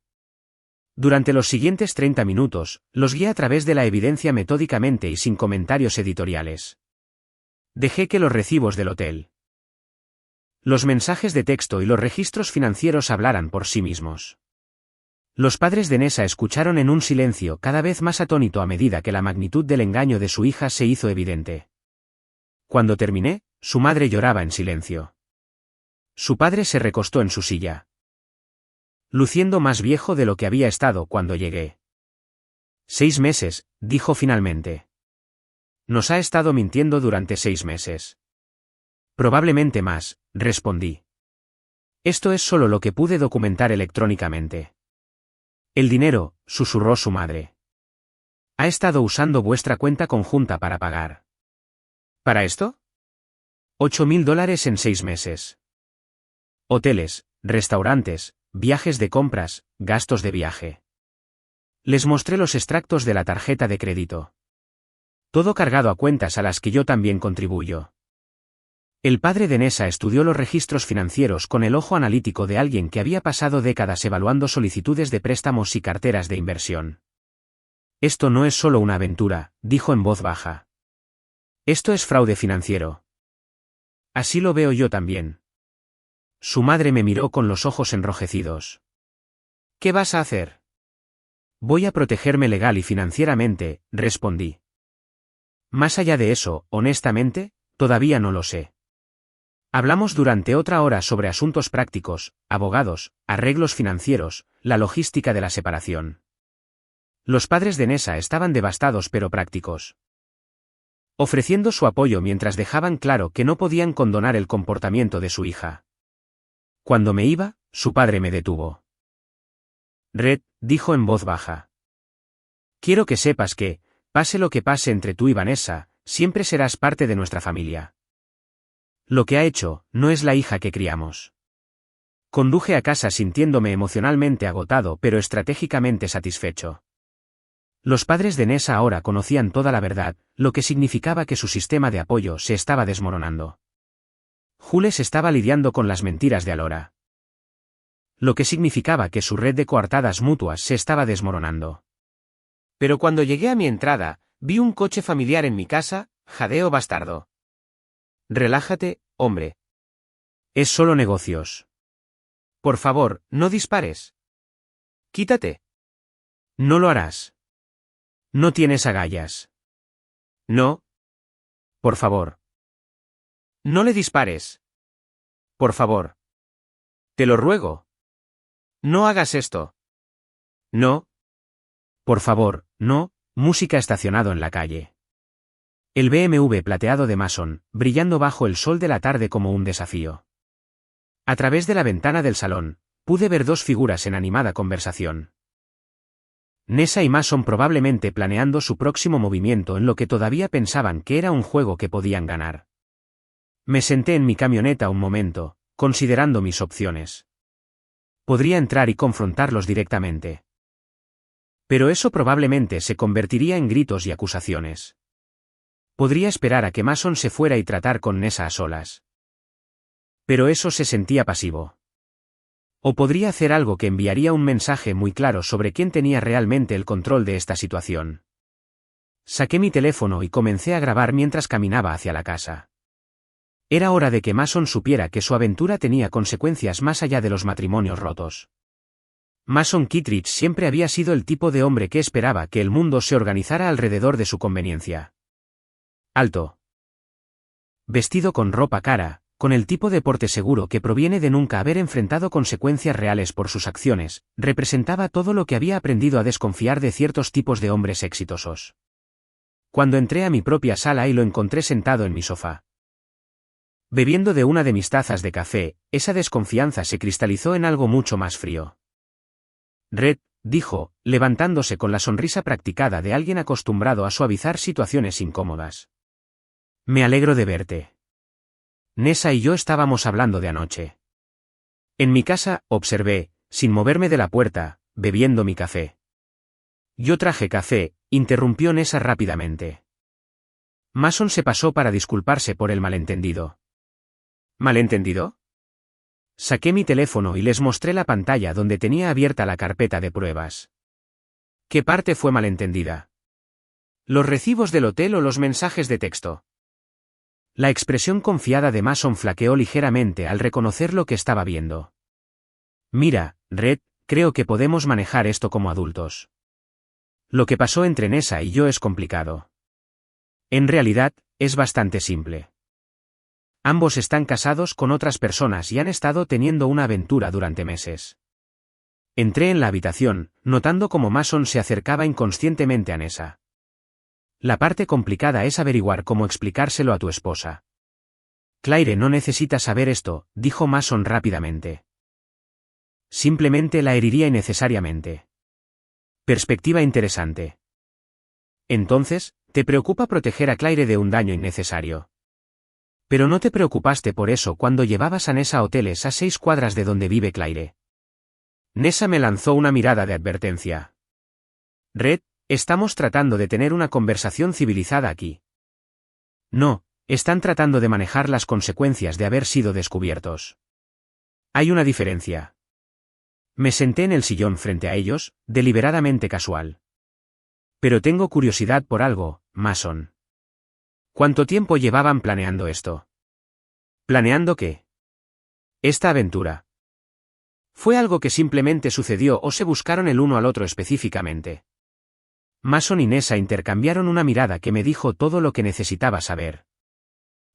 Durante los siguientes 30 minutos, los guié a través de la evidencia metódicamente y sin comentarios editoriales. Dejé que los recibos del hotel, los mensajes de texto y los registros financieros hablaran por sí mismos. Los padres de Nessa escucharon en un silencio cada vez más atónito a medida que la magnitud del engaño de su hija se hizo evidente. Cuando terminé, su madre lloraba en silencio. Su padre se recostó en su silla, luciendo más viejo de lo que había estado cuando llegué. 6 meses, dijo finalmente. Nos ha estado mintiendo durante 6 meses. Probablemente más, respondí. Esto es solo lo que pude documentar electrónicamente. El dinero, susurró su madre. Ha estado usando vuestra cuenta conjunta para pagar. ¿Para esto? $8.000 en 6 meses. Hoteles, restaurantes, viajes de compras, gastos de viaje. Les mostré los extractos de la tarjeta de crédito. Todo cargado a cuentas a las que yo también contribuyo. El padre de Nessa estudió los registros financieros con el ojo analítico de alguien que había pasado décadas evaluando solicitudes de préstamos y carteras de inversión. Esto no es solo una aventura, dijo en voz baja. Esto es fraude financiero. Así lo veo yo también. Su madre me miró con los ojos enrojecidos. ¿Qué vas a hacer? Voy a protegerme legal y financieramente, respondí. Más allá de eso, honestamente, todavía no lo sé. Hablamos durante otra hora sobre asuntos prácticos, abogados, arreglos financieros, la logística de la separación. Los padres de Nessa estaban devastados pero prácticos, ofreciendo su apoyo mientras dejaban claro que no podían condonar el comportamiento de su hija. Cuando me iba, su padre me detuvo. Red, dijo en voz baja. Quiero que sepas que, pase lo que pase entre tú y Vanessa, siempre serás parte de nuestra familia. Lo que ha hecho, no es la hija que criamos. Conduje a casa sintiéndome emocionalmente agotado pero estratégicamente satisfecho. Los padres de Nessa ahora conocían toda la verdad, lo que significaba que su sistema de apoyo se estaba desmoronando. Jules estaba lidiando con las mentiras de Alora. Lo que significaba que su red de coartadas mutuas se estaba desmoronando. Pero cuando llegué a mi entrada, vi un coche familiar en mi casa, jadeo bastardo. Relájate, hombre. Es solo negocios. Por favor, no dispares. Quítate. No lo harás. No tienes agallas. No. Por favor. No le dispares. Por favor. Te lo ruego. No hagas esto. No. Por favor, no. Música estacionado en la calle. El BMW plateado de Mason, brillando bajo el sol de la tarde como un desafío. A través de la ventana del salón, pude ver 2 figuras en animada conversación. Nessa y Mason probablemente planeando su próximo movimiento en lo que todavía pensaban que era un juego que podían ganar. Me senté en mi camioneta un momento, considerando mis opciones. Podría entrar y confrontarlos directamente. Pero eso probablemente se convertiría en gritos y acusaciones. Podría esperar a que Mason se fuera y tratar con Nessa a solas. Pero eso se sentía pasivo. O podría hacer algo que enviaría un mensaje muy claro sobre quién tenía realmente el control de esta situación. Saqué mi teléfono y comencé a grabar mientras caminaba hacia la casa. Era hora de que Mason supiera que su aventura tenía consecuencias más allá de los matrimonios rotos. Mason Kittredge siempre había sido el tipo de hombre que esperaba que el mundo se organizara alrededor de su conveniencia. Alto. Vestido con ropa cara, con el tipo de porte seguro que proviene de nunca haber enfrentado consecuencias reales por sus acciones, representaba todo lo que había aprendido a desconfiar de ciertos tipos de hombres exitosos. Cuando entré a mi propia sala y lo encontré sentado en mi sofá, bebiendo de una de mis tazas de café, esa desconfianza se cristalizó en algo mucho más frío. Red, dijo, levantándose con la sonrisa practicada de alguien acostumbrado a suavizar situaciones incómodas. Me alegro de verte. Nessa y yo estábamos hablando de anoche. En mi casa, observé, sin moverme de la puerta, bebiendo mi café. Yo traje café, interrumpió Nessa rápidamente. Mason se pasó para disculparse por el malentendido. ¿Malentendido? Saqué mi teléfono y les mostré la pantalla donde tenía abierta la carpeta de pruebas. ¿Qué parte fue malentendida? ¿Los recibos del hotel o los mensajes de texto? La expresión confiada de Mason flaqueó ligeramente al reconocer lo que estaba viendo. Mira, Red, creo que podemos manejar esto como adultos. Lo que pasó entre Nessa y yo es complicado. En realidad, es bastante simple. Ambos están casados con otras personas y han estado teniendo una aventura durante meses. Entré en la habitación, notando cómo Mason se acercaba inconscientemente a Nessa. La parte complicada es averiguar cómo explicárselo a tu esposa. Claire no necesita saber esto, dijo Mason rápidamente. Simplemente la heriría innecesariamente. Perspectiva interesante. Entonces, ¿te preocupa proteger a Claire de un daño innecesario? Pero no te preocupaste por eso cuando llevabas a Nessa a hoteles a 6 cuadras de donde vive Claire. Nessa me lanzó una mirada de advertencia. Red, estamos tratando de tener una conversación civilizada aquí. No, están tratando de manejar las consecuencias de haber sido descubiertos. Hay una diferencia. Me senté en el sillón frente a ellos, deliberadamente casual. Pero tengo curiosidad por algo, Mason. ¿Cuánto tiempo llevaban planeando esto? ¿Planeando qué? Esta aventura. ¿Fue algo que simplemente sucedió o se buscaron el uno al otro específicamente? Mason y Nessa intercambiaron una mirada que me dijo todo lo que necesitaba saber.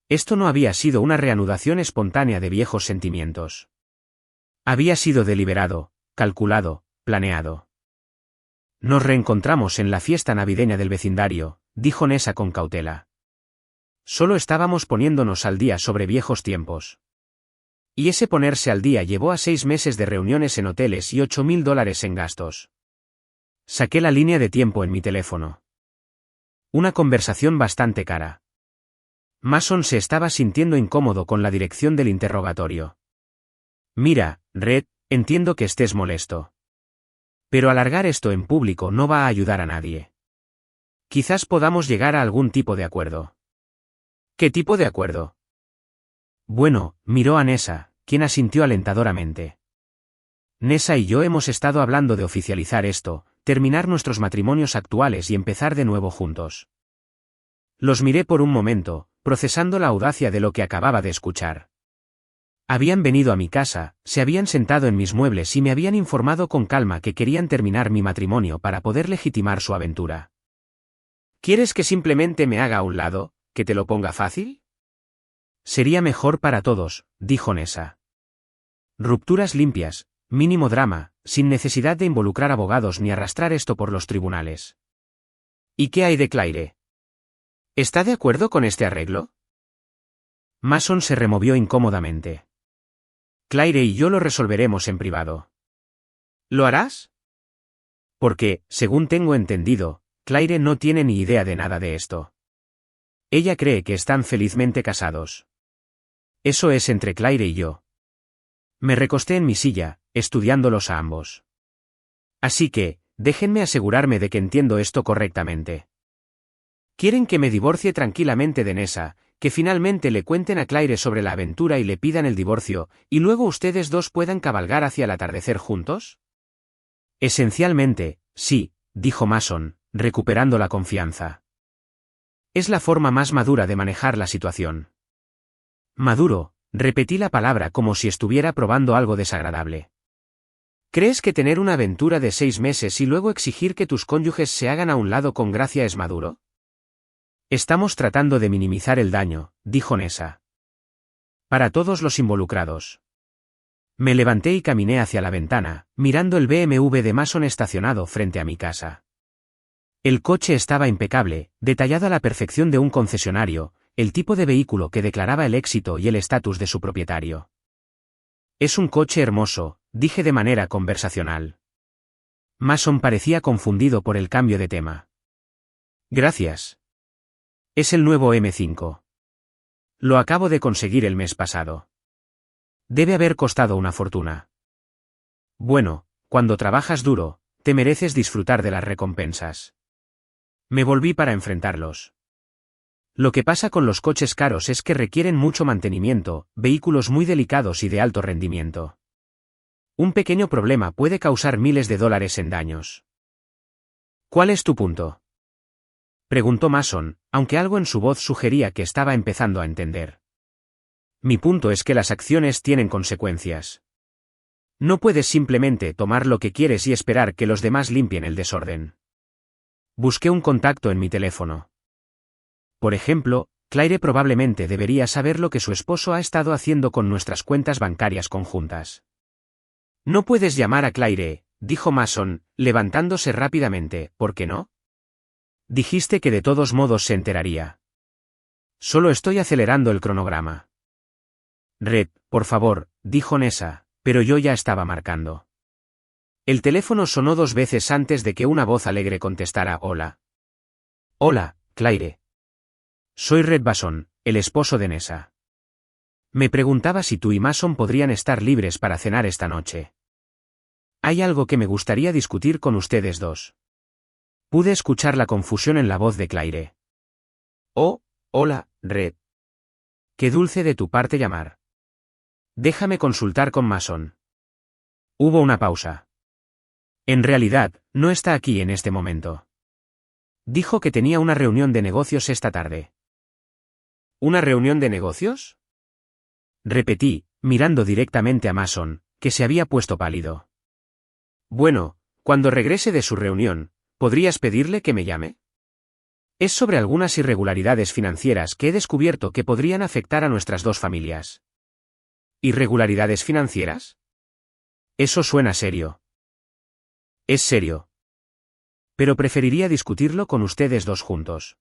Esto no había sido una reanudación espontánea de viejos sentimientos. Había sido deliberado, calculado, planeado. Nos reencontramos en la fiesta navideña del vecindario, dijo Nessa con cautela. Solo estábamos poniéndonos al día sobre viejos tiempos. Y ese ponerse al día llevó a 6 meses de reuniones en hoteles y $8,000 en gastos. Saqué la línea de tiempo en mi teléfono. Una conversación bastante cara. Mason se estaba sintiendo incómodo con la dirección del interrogatorio. Mira, Red, entiendo que estés molesto. Pero alargar esto en público no va a ayudar a nadie. Quizás podamos llegar a algún tipo de acuerdo. ¿Qué tipo de acuerdo? Bueno, miró a Nessa, quien asintió alentadoramente. Nessa y yo hemos estado hablando de oficializar esto, terminar nuestros matrimonios actuales y empezar de nuevo juntos. Los miré por un momento, procesando la audacia de lo que acababa de escuchar. Habían venido a mi casa, se habían sentado en mis muebles y me habían informado con calma que querían terminar mi matrimonio para poder legitimar su aventura. ¿Quieres que simplemente me haga a un lado, que te lo ponga fácil? Sería mejor para todos, dijo Nessa. Rupturas limpias, mínimo drama, sin necesidad de involucrar abogados ni arrastrar esto por los tribunales. ¿Y qué hay de Claire? ¿Está de acuerdo con este arreglo? Mason se removió incómodamente. Claire y yo lo resolveremos en privado. ¿Lo harás? Porque, según tengo entendido, Claire no tiene ni idea de nada de esto. Ella cree que están felizmente casados. Eso es entre Claire y yo. Me recosté en mi silla, estudiándolos a ambos. Así que, déjenme asegurarme de que entiendo esto correctamente. Quieren que me divorcie tranquilamente de Nessa, que finalmente le cuenten a Claire sobre la aventura y le pidan el divorcio, y luego ustedes dos puedan cabalgar hacia el atardecer juntos? Esencialmente, sí, dijo Mason, recuperando la confianza. Es la forma más madura de manejar la situación. Maduro, repetí la palabra como si estuviera probando algo desagradable. ¿Crees que tener una aventura de 6 meses y luego exigir que tus cónyuges se hagan a un lado con gracia es maduro? Estamos tratando de minimizar el daño, dijo Nessa. Para todos los involucrados. Me levanté y caminé hacia la ventana, mirando el BMW de Mason estacionado frente a mi casa. El coche estaba impecable, detallado a la perfección de un concesionario, el tipo de vehículo que declaraba el éxito y el estatus de su propietario. Es un coche hermoso, dije de manera conversacional. Mason parecía confundido por el cambio de tema. Gracias. Es el nuevo M5. Lo acabo de conseguir el mes pasado. Debe haber costado una fortuna. Bueno, cuando trabajas duro, te mereces disfrutar de las recompensas. Me volví para enfrentarlos. Lo que pasa con los coches caros es que requieren mucho mantenimiento, vehículos muy delicados y de alto rendimiento. Un pequeño problema puede causar miles de dólares en daños. ¿Cuál es tu punto? Preguntó Mason, aunque algo en su voz sugería que estaba empezando a entender. Mi punto es que las acciones tienen consecuencias. No puedes simplemente tomar lo que quieres y esperar que los demás limpien el desorden. Busqué un contacto en mi teléfono. Por ejemplo, Claire probablemente debería saber lo que su esposo ha estado haciendo con nuestras cuentas bancarias conjuntas. No puedes llamar a Claire, dijo Mason, levantándose rápidamente, ¿por qué no? Dijiste que de todos modos se enteraría. Solo estoy acelerando el cronograma. Red, por favor, dijo Nessa, pero yo ya estaba marcando. El teléfono sonó 2 veces antes de que una voz alegre contestara hola. Hola, Claire. Soy Red Bason, el esposo de Nessa. Me preguntaba si tú y Mason podrían estar libres para cenar esta noche. Hay algo que me gustaría discutir con ustedes dos. Pude escuchar la confusión en la voz de Claire. Oh, hola, Red. Qué dulce de tu parte llamar. Déjame consultar con Mason. Hubo una pausa. En realidad, no está aquí en este momento. Dijo que tenía una reunión de negocios esta tarde. ¿Una reunión de negocios? Repetí, mirando directamente a Mason, que se había puesto pálido. Bueno, cuando regrese de su reunión, ¿podrías pedirle que me llame? Es sobre algunas irregularidades financieras que he descubierto que podrían afectar a nuestras dos familias. ¿Irregularidades financieras? Eso suena serio. Es serio. Pero preferiría discutirlo con ustedes dos juntos.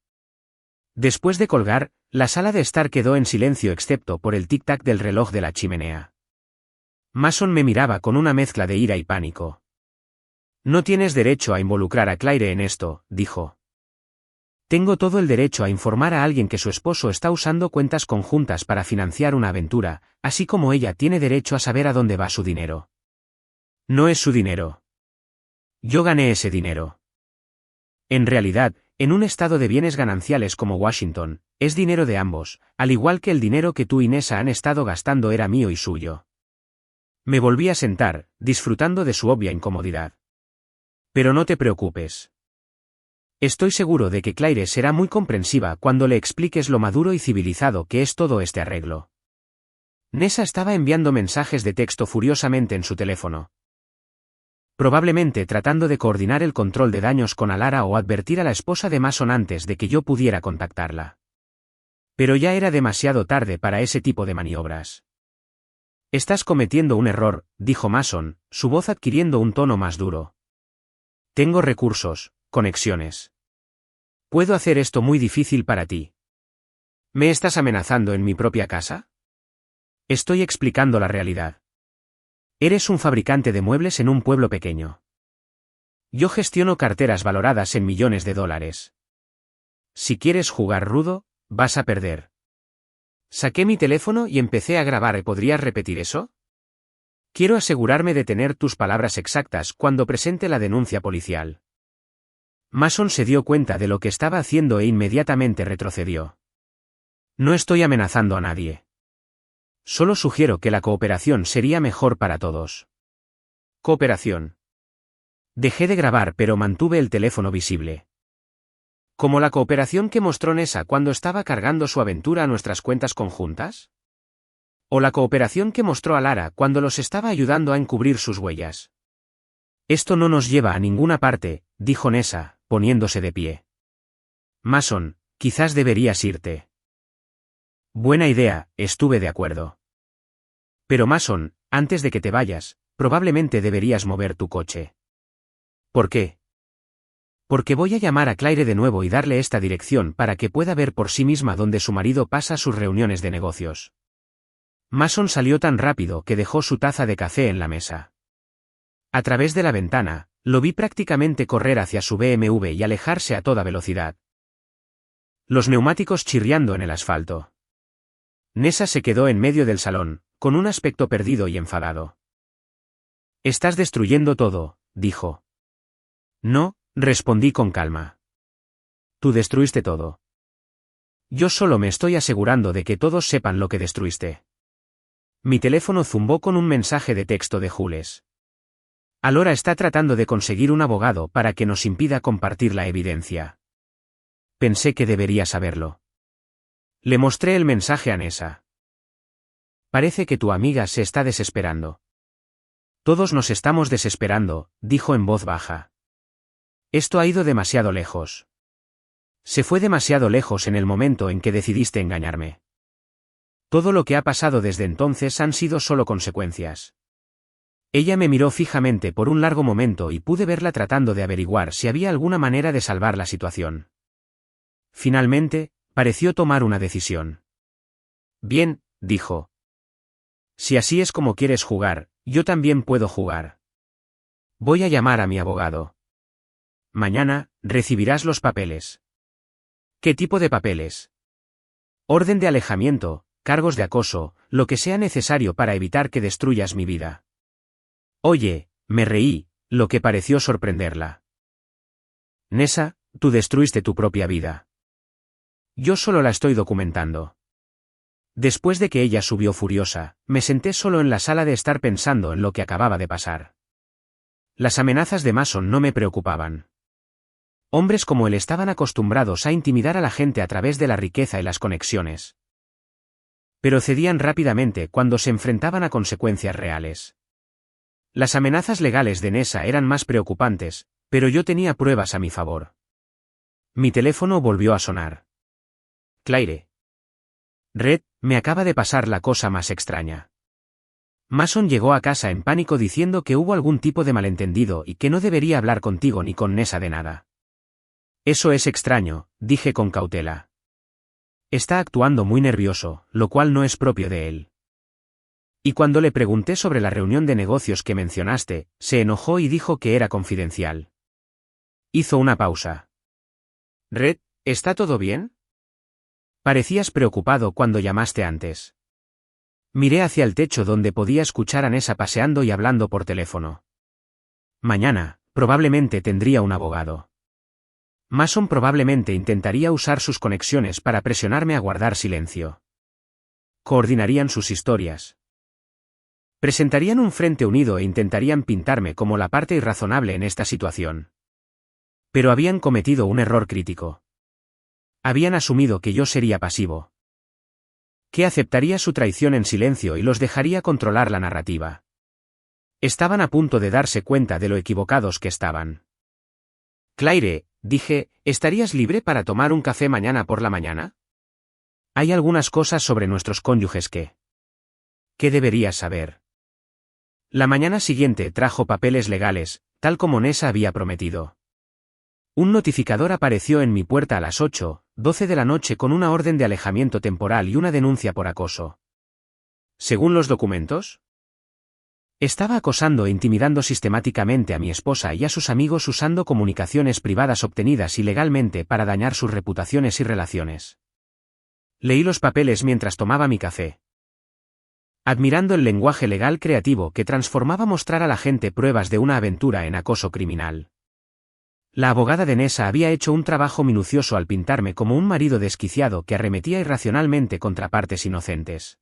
Después de colgar, la sala de estar quedó en silencio excepto por el tic-tac del reloj de la chimenea. Mason me miraba con una mezcla de ira y pánico. No tienes derecho a involucrar a Claire en esto, dijo. Tengo todo el derecho a informar a alguien que su esposo está usando cuentas conjuntas para financiar una aventura, así como ella tiene derecho a saber a dónde va su dinero. No es su dinero. Yo gané ese dinero. En realidad, en un estado de bienes gananciales como Washington, es dinero de ambos, al igual que el dinero que tú y Nessa han estado gastando era mío y suyo. Me volví a sentar, disfrutando de su obvia incomodidad. Pero no te preocupes. Estoy seguro de que Claire será muy comprensiva cuando le expliques lo maduro y civilizado que es todo este arreglo. Nessa estaba enviando mensajes de texto furiosamente en su teléfono. Probablemente tratando de coordinar el control de daños con Alara o advertir a la esposa de Mason antes de que yo pudiera contactarla. Pero ya era demasiado tarde para ese tipo de maniobras. Estás cometiendo un error, dijo Mason, su voz adquiriendo un tono más duro. Tengo recursos, conexiones. Puedo hacer esto muy difícil para ti. ¿Me estás amenazando en mi propia casa? Estoy explicando la realidad. Eres un fabricante de muebles en un pueblo pequeño. Yo gestiono carteras valoradas en millones de dólares. Si quieres jugar rudo, vas a perder. Saqué mi teléfono y empecé a grabar. ¿Podrías repetir eso? Quiero asegurarme de tener tus palabras exactas cuando presente la denuncia policial. Mason se dio cuenta de lo que estaba haciendo e inmediatamente retrocedió. No estoy amenazando a nadie. Solo sugiero que la cooperación sería mejor para todos. Cooperación. Dejé de grabar pero mantuve el teléfono visible. ¿Como la cooperación que mostró Nessa cuando estaba cargando su aventura a nuestras cuentas conjuntas? ¿O la cooperación que mostró Alara cuando los estaba ayudando a encubrir sus huellas? Esto no nos lleva a ninguna parte, dijo Nessa, poniéndose de pie. Mason, quizás deberías irte. Buena idea, estuve de acuerdo. Pero Mason, antes de que te vayas, probablemente deberías mover tu coche. ¿Por qué? Porque voy a llamar a Claire de nuevo y darle esta dirección para que pueda ver por sí misma dónde su marido pasa sus reuniones de negocios. Mason salió tan rápido que dejó su taza de café en la mesa. A través de la ventana, lo vi prácticamente correr hacia su BMW y alejarse a toda velocidad. Los neumáticos chirriando en el asfalto. Nessa se quedó en medio del salón, con un aspecto perdido y enfadado. Estás destruyendo todo, dijo. No, respondí con calma. Tú destruiste todo. Yo solo me estoy asegurando de que todos sepan lo que destruiste. Mi teléfono zumbó con un mensaje de texto de Jules. Alora está tratando de conseguir un abogado para que nos impida compartir la evidencia. Pensé que debería saberlo. Le mostré el mensaje a Nessa. Parece que tu amiga se está desesperando. Todos nos estamos desesperando, dijo en voz baja. Esto ha ido demasiado lejos. Se fue demasiado lejos en el momento en que decidiste engañarme. Todo lo que ha pasado desde entonces han sido solo consecuencias. Ella me miró fijamente por un largo momento y pude verla tratando de averiguar si había alguna manera de salvar la situación. Finalmente, pareció tomar una decisión. Bien, dijo. Si así es como quieres jugar, yo también puedo jugar. Voy a llamar a mi abogado. Mañana, recibirás los papeles. ¿Qué tipo de papeles? Orden de alejamiento, cargos de acoso, lo que sea necesario para evitar que destruyas mi vida. Oye, me reí, lo que pareció sorprenderla. Nessa, tú destruiste tu propia vida. Yo solo la estoy documentando. Después de que ella subió furiosa, me senté solo en la sala de estar pensando en lo que acababa de pasar. Las amenazas de Mason no me preocupaban. Hombres como él estaban acostumbrados a intimidar a la gente a través de la riqueza y las conexiones. Pero cedían rápidamente cuando se enfrentaban a consecuencias reales. Las amenazas legales de Nessa eran más preocupantes, pero yo tenía pruebas a mi favor. Mi teléfono volvió a sonar. Claire. Red, me acaba de pasar la cosa más extraña. Mason llegó a casa en pánico diciendo que hubo algún tipo de malentendido y que no debería hablar contigo ni con Nessa de nada. Eso es extraño, dije con cautela. Está actuando muy nervioso, lo cual no es propio de él. Y cuando le pregunté sobre la reunión de negocios que mencionaste, se enojó y dijo que era confidencial. Hizo una pausa. Red, ¿está todo bien? Parecías preocupado cuando llamaste antes. Miré hacia el techo donde podía escuchar a Nessa paseando y hablando por teléfono. Mañana, probablemente tendría un abogado. Mason probablemente intentaría usar sus conexiones para presionarme a guardar silencio. Coordinarían sus historias. Presentarían un frente unido e intentarían pintarme como la parte irrazonable en esta situación. Pero habían cometido un error crítico. Habían asumido que yo sería pasivo. Que aceptaría su traición en silencio y los dejaría controlar la narrativa. Estaban a punto de darse cuenta de lo equivocados que estaban. Claire, dije, ¿estarías libre para tomar un café mañana por la mañana? Hay algunas cosas sobre nuestros cónyuges que deberías saber. La mañana siguiente trajo papeles legales, tal como Nessa había prometido. Un notificador apareció en mi puerta a las 8:12 de la noche con una orden de alejamiento temporal y una denuncia por acoso. ¿Según los documentos? Estaba acosando e intimidando sistemáticamente a mi esposa y a sus amigos usando comunicaciones privadas obtenidas ilegalmente para dañar sus reputaciones y relaciones. Leí los papeles mientras tomaba mi café. Admirando el lenguaje legal creativo que transformaba mostrar a la gente pruebas de una aventura en acoso criminal. La abogada de Nessa había hecho un trabajo minucioso al pintarme como un marido desquiciado que arremetía irracionalmente contra partes inocentes.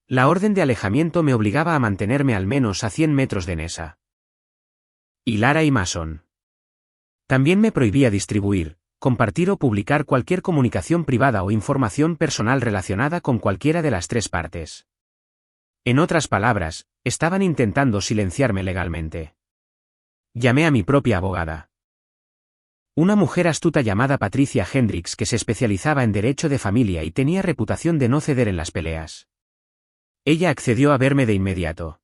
La orden de alejamiento me obligaba a mantenerme al menos a 100 metros de Nessa. Y Lara y Mason. También me prohibía distribuir, compartir o publicar cualquier comunicación privada o información personal relacionada con cualquiera de las tres partes. En otras palabras, estaban intentando silenciarme legalmente. Llamé a mi propia abogada. Una mujer astuta llamada Patricia Hendricks que se especializaba en derecho de familia y tenía reputación de no ceder en las peleas. Ella accedió a verme de inmediato.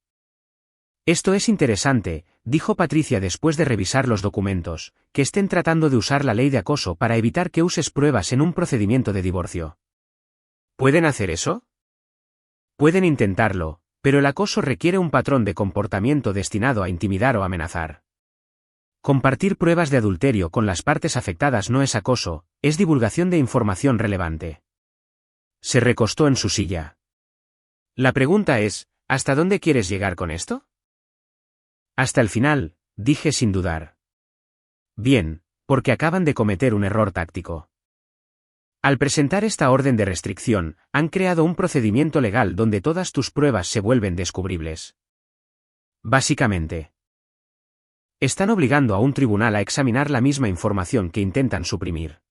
Esto es interesante, dijo Patricia después de revisar los documentos, que estén tratando de usar la ley de acoso para evitar que uses pruebas en un procedimiento de divorcio. ¿Pueden hacer eso? Pueden intentarlo, pero el acoso requiere un patrón de comportamiento destinado a intimidar o amenazar. Compartir pruebas de adulterio con las partes afectadas no es acoso, es divulgación de información relevante. Se recostó en su silla. La pregunta es, ¿hasta dónde quieres llegar con esto? Hasta el final, dije sin dudar. Bien, porque acaban de cometer un error táctico. Al presentar esta orden de restricción, han creado un procedimiento legal donde todas tus pruebas se vuelven descubribles. Básicamente. Están obligando a un tribunal a examinar la misma información que intentan suprimir.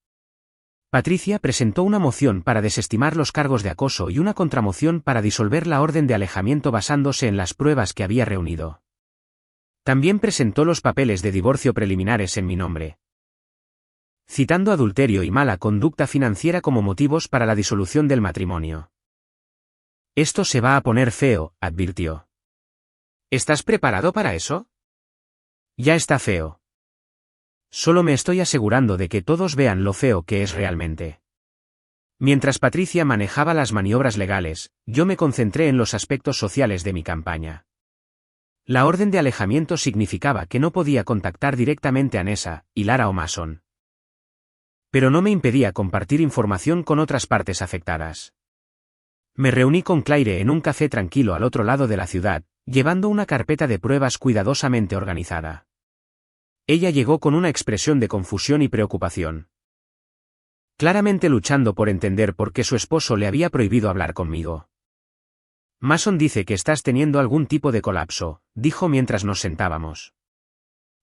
Patricia presentó una moción para desestimar los cargos de acoso y una contramoción para disolver la orden de alejamiento basándose en las pruebas que había reunido. También presentó los papeles de divorcio preliminares en mi nombre, citando adulterio y mala conducta financiera como motivos para la disolución del matrimonio. Esto se va a poner feo, advirtió. ¿Estás preparado para eso? Ya está feo. Solo me estoy asegurando de que todos vean lo feo que es realmente. Mientras Patricia manejaba las maniobras legales, yo me concentré en los aspectos sociales de mi campaña. La orden de alejamiento significaba que no podía contactar directamente a Nessa, Hilara o Mason. Pero no me impedía compartir información con otras partes afectadas. Me reuní con Claire en un café tranquilo al otro lado de la ciudad, llevando una carpeta de pruebas cuidadosamente organizada. Ella llegó con una expresión de confusión y preocupación, claramente luchando por entender por qué su esposo le había prohibido hablar conmigo. Mason dice que estás teniendo algún tipo de colapso, dijo mientras nos sentábamos.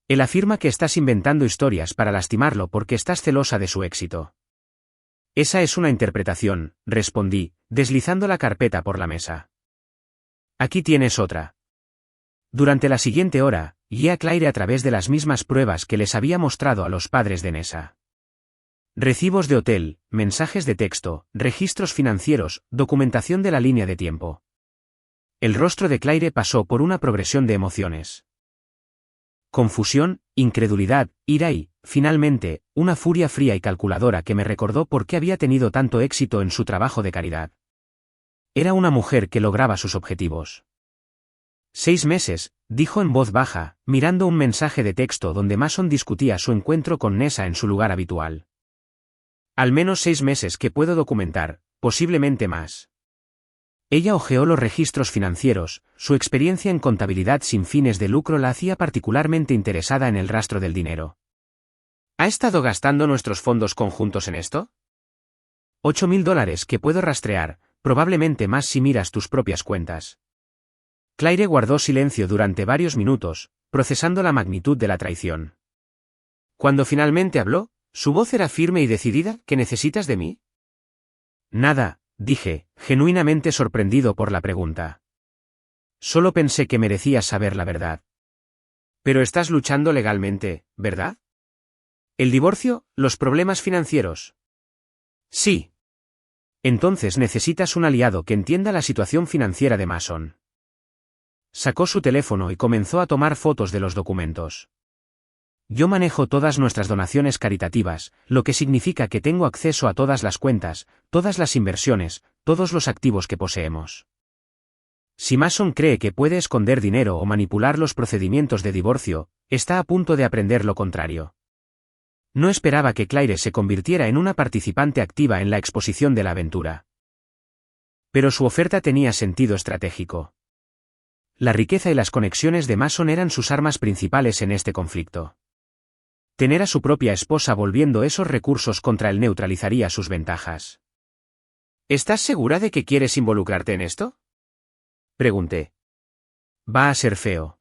Él afirma que estás inventando historias para lastimarlo porque estás celosa de su éxito. Esa es una interpretación, respondí, deslizando la carpeta por la mesa. Aquí tienes otra. Durante la siguiente hora, guié a Claire a través de las mismas pruebas que les había mostrado a los padres de Nessa. Recibos de hotel, mensajes de texto, registros financieros, documentación de la línea de tiempo. El rostro de Claire pasó por una progresión de emociones. Confusión, incredulidad, ira y, finalmente, una furia fría y calculadora que me recordó por qué había tenido tanto éxito en su trabajo de caridad. Era una mujer que lograba sus objetivos. 6 meses, dijo en voz baja, mirando un mensaje de texto donde Mason discutía su encuentro con Nessa en su lugar habitual. Al menos 6 meses que puedo documentar, posiblemente más. Ella hojeó los registros financieros, su experiencia en contabilidad sin fines de lucro la hacía particularmente interesada en el rastro del dinero. ¿Ha estado gastando nuestros fondos conjuntos en esto? $8.000 que puedo rastrear, probablemente más si miras tus propias cuentas. Claire guardó silencio durante varios minutos, procesando la magnitud de la traición. Cuando finalmente habló, su voz era firme y decidida. ¿Qué necesitas de mí? Nada, dije, genuinamente sorprendido por la pregunta. Solo pensé que merecías saber la verdad. Pero estás luchando legalmente, ¿verdad? ¿El divorcio, los problemas financieros? Sí. Entonces necesitas un aliado que entienda la situación financiera de Mason. Sacó su teléfono y comenzó a tomar fotos de los documentos. Yo manejo todas nuestras donaciones caritativas, lo que significa que tengo acceso a todas las cuentas, todas las inversiones, todos los activos que poseemos. Si Mason cree que puede esconder dinero o manipular los procedimientos de divorcio, está a punto de aprender lo contrario. No esperaba que Claire se convirtiera en una participante activa en la exposición de la aventura. Pero su oferta tenía sentido estratégico. La riqueza y las conexiones de Mason eran sus armas principales en este conflicto. Tener a su propia esposa volviendo esos recursos contra él neutralizaría sus ventajas. ¿Estás segura de que quieres involucrarte en esto? Pregunté. Va a ser feo.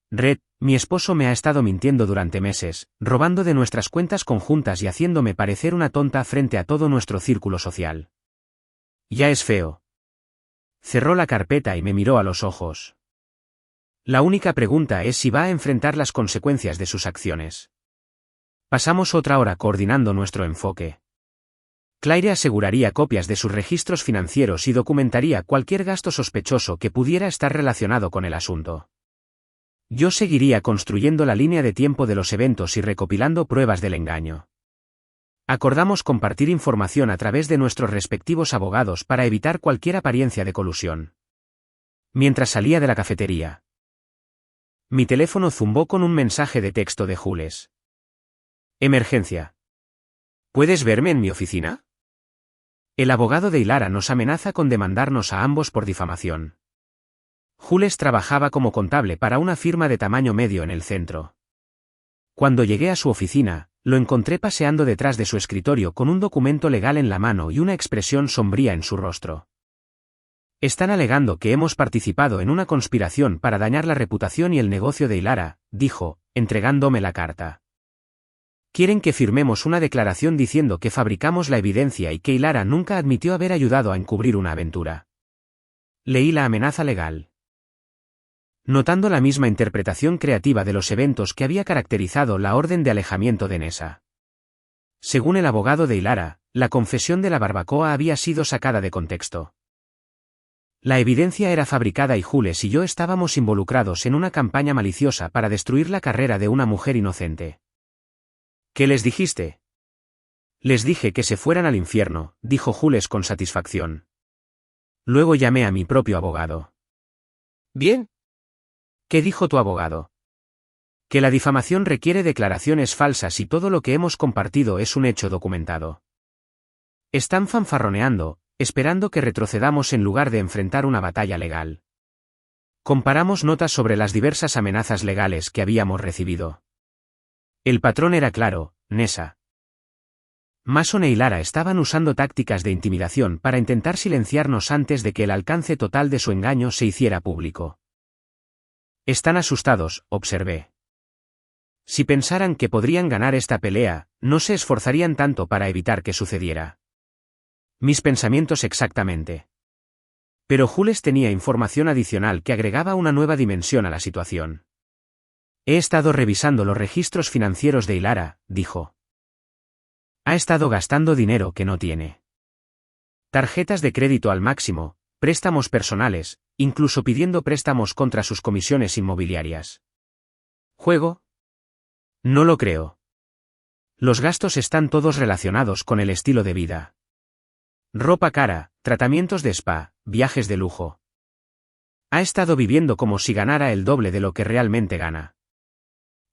Red, mi esposo me ha estado mintiendo durante meses, robando de nuestras cuentas conjuntas y haciéndome parecer una tonta frente a todo nuestro círculo social. Ya es feo. Cerró la carpeta y me miró a los ojos. La única pregunta es si va a enfrentar las consecuencias de sus acciones. Pasamos otra hora coordinando nuestro enfoque. Claire aseguraría copias de sus registros financieros y documentaría cualquier gasto sospechoso que pudiera estar relacionado con el asunto. Yo seguiría construyendo la línea de tiempo de los eventos y recopilando pruebas del engaño. Acordamos compartir información a través de nuestros respectivos abogados para evitar cualquier apariencia de colusión. Mientras salía de la cafetería, mi teléfono zumbó con un mensaje de texto de Jules. Emergencia. ¿Puedes verme en mi oficina? El abogado de Hilara nos amenaza con demandarnos a ambos por difamación. Jules trabajaba como contable para una firma de tamaño medio en el centro. Cuando llegué a su oficina, lo encontré paseando detrás de su escritorio con un documento legal en la mano y una expresión sombría en su rostro. Están alegando que hemos participado en una conspiración para dañar la reputación y el negocio de Hilara, dijo, entregándome la carta. Quieren que firmemos una declaración diciendo que fabricamos la evidencia y que Hilara nunca admitió haber ayudado a encubrir una aventura. Leí la amenaza legal. notando la misma interpretación creativa de los eventos que había caracterizado la orden de alejamiento de Nessa. Según el abogado de Hilara, la confesión de la barbacoa había sido sacada de contexto. La evidencia era fabricada y Jules y yo estábamos involucrados en una campaña maliciosa para destruir la carrera de una mujer inocente. ¿Qué les dijiste? Les dije que se fueran al infierno, dijo Jules con satisfacción. Luego llamé a mi propio abogado. Bien. ¿Qué dijo tu abogado? Que la difamación requiere declaraciones falsas y todo lo que hemos compartido es un hecho documentado. Están fanfarroneando, esperando que retrocedamos en lugar de enfrentar una batalla legal. Comparamos notas sobre las diversas amenazas legales que habíamos recibido. El patrón era claro, Nessa. Mason e Hilara estaban usando tácticas de intimidación para intentar silenciarnos antes de que el alcance total de su engaño se hiciera público. Están asustados, observé. Si pensaran que podrían ganar esta pelea, no se esforzarían tanto para evitar que sucediera. Mis pensamientos exactamente. Pero Jules tenía información adicional que agregaba una nueva dimensión a la situación. He estado revisando los registros financieros de Hilara, dijo. Ha estado gastando dinero que no tiene. Tarjetas de crédito al máximo, préstamos personales, incluso pidiendo préstamos contra sus comisiones inmobiliarias. ¿Juego? No lo creo. Los gastos están todos relacionados con el estilo de vida. Ropa cara, tratamientos de spa, viajes de lujo. Ha estado viviendo como si ganara el doble de lo que realmente gana.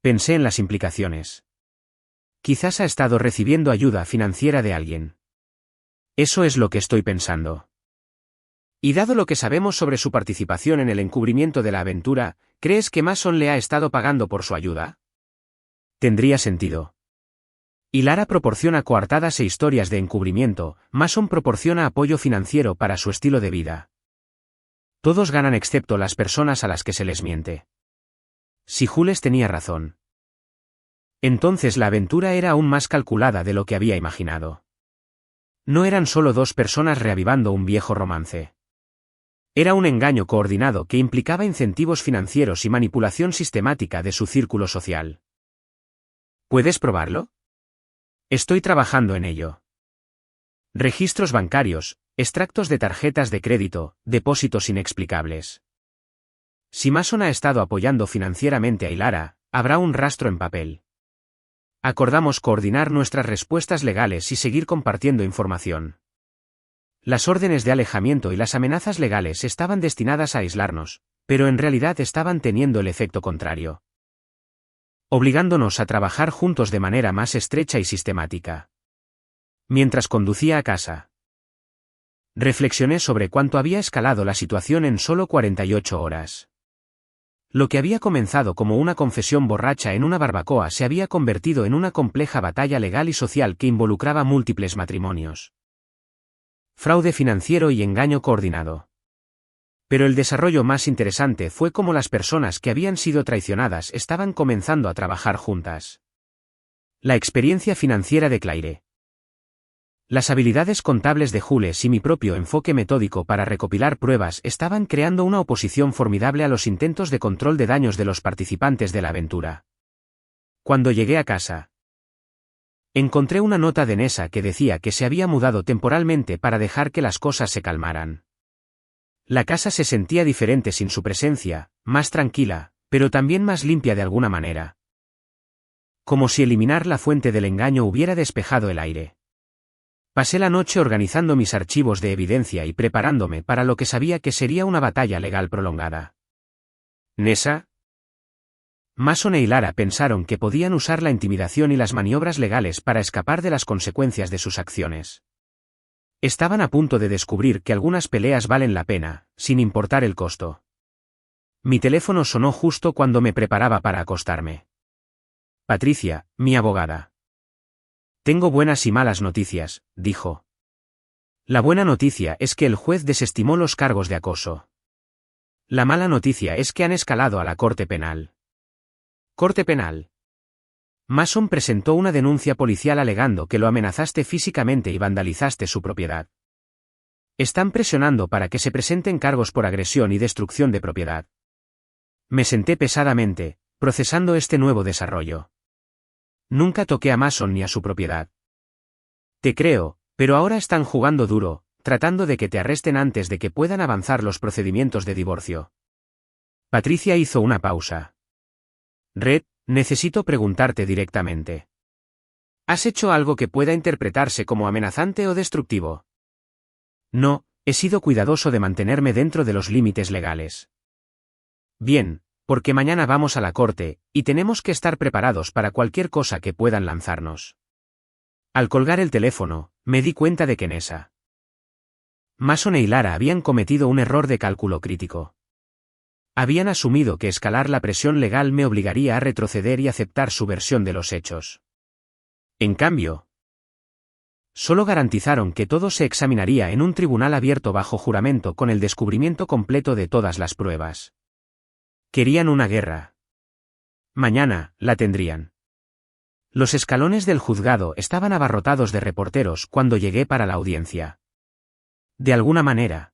Pensé en las implicaciones. Quizás ha estado recibiendo ayuda financiera de alguien. Eso es lo que estoy pensando. Y dado lo que sabemos sobre su participación en el encubrimiento de la aventura, ¿crees que Mason le ha estado pagando por su ayuda? Tendría sentido. Hilara proporciona coartadas e historias de encubrimiento, Mason proporciona apoyo financiero para su estilo de vida. Todos ganan excepto las personas a las que se les miente. Si Jules tenía razón. Entonces la aventura era aún más calculada de lo que había imaginado. No eran solo dos personas reavivando un viejo romance. Era un engaño coordinado que implicaba incentivos financieros y manipulación sistemática de su círculo social. ¿Puedes probarlo? Estoy trabajando en ello. Registros bancarios, extractos de tarjetas de crédito, depósitos inexplicables. Si Mason ha estado apoyando financieramente a Hilara, habrá un rastro en papel. Acordamos coordinar nuestras respuestas legales y seguir compartiendo información. Las órdenes de alejamiento y las amenazas legales estaban destinadas a aislarnos, pero en realidad estaban teniendo el efecto contrario. Obligándonos a trabajar juntos de manera más estrecha y sistemática. Mientras conducía a casa, reflexioné sobre cuánto había escalado la situación en solo 48 horas. Lo que había comenzado como una confesión borracha en una barbacoa se había convertido en una compleja batalla legal y social que involucraba múltiples matrimonios. Fraude financiero y engaño coordinado. Pero el desarrollo más interesante fue cómo las personas que habían sido traicionadas estaban comenzando a trabajar juntas. La experiencia financiera de Claire. Las habilidades contables de Jules y mi propio enfoque metódico para recopilar pruebas estaban creando una oposición formidable a los intentos de control de daños de los participantes de la aventura. Cuando llegué a casa, encontré una nota de Nessa que decía que se había mudado temporalmente para dejar que las cosas se calmaran. La casa se sentía diferente sin su presencia, más tranquila, pero también más limpia de alguna manera. Como si eliminar la fuente del engaño hubiera despejado el aire. Pasé la noche organizando mis archivos de evidencia y preparándome para lo que sabía que sería una batalla legal prolongada. ¿Nessa? Mason e Hilara pensaron que podían usar la intimidación y las maniobras legales para escapar de las consecuencias de sus acciones. Estaban a punto de descubrir que algunas peleas valen la pena, sin importar el costo. Mi teléfono sonó justo cuando me preparaba para acostarme. Patricia, mi abogada. Tengo buenas y malas noticias, dijo. La buena noticia es que el juez desestimó los cargos de acoso. La mala noticia es que han escalado a la Corte Penal. ¿Corte Penal? Mason presentó una denuncia policial alegando que lo amenazaste físicamente y vandalizaste su propiedad. Están presionando para que se presenten cargos por agresión y destrucción de propiedad. Me senté pesadamente, procesando este nuevo desarrollo. Nunca toqué a Mason ni a su propiedad. Te creo, pero ahora están jugando duro, tratando de que te arresten antes de que puedan avanzar los procedimientos de divorcio. Patricia hizo una pausa. Red, necesito preguntarte directamente. ¿Has hecho algo que pueda interpretarse como amenazante o destructivo? No, he sido cuidadoso de mantenerme dentro de los límites legales. Bien, porque mañana vamos a la corte, y tenemos que estar preparados para cualquier cosa que puedan lanzarnos. Al colgar el teléfono, me di cuenta de que Nessa, Mason y Lara habían cometido un error de cálculo crítico. Habían asumido que escalar la presión legal me obligaría a retroceder y aceptar su versión de los hechos. En cambio, solo garantizaron que todo se examinaría en un tribunal abierto bajo juramento con el descubrimiento completo de todas las pruebas. Querían una guerra. Mañana, la tendrían. Los escalones del juzgado estaban abarrotados de reporteros cuando llegué para la audiencia. De alguna manera,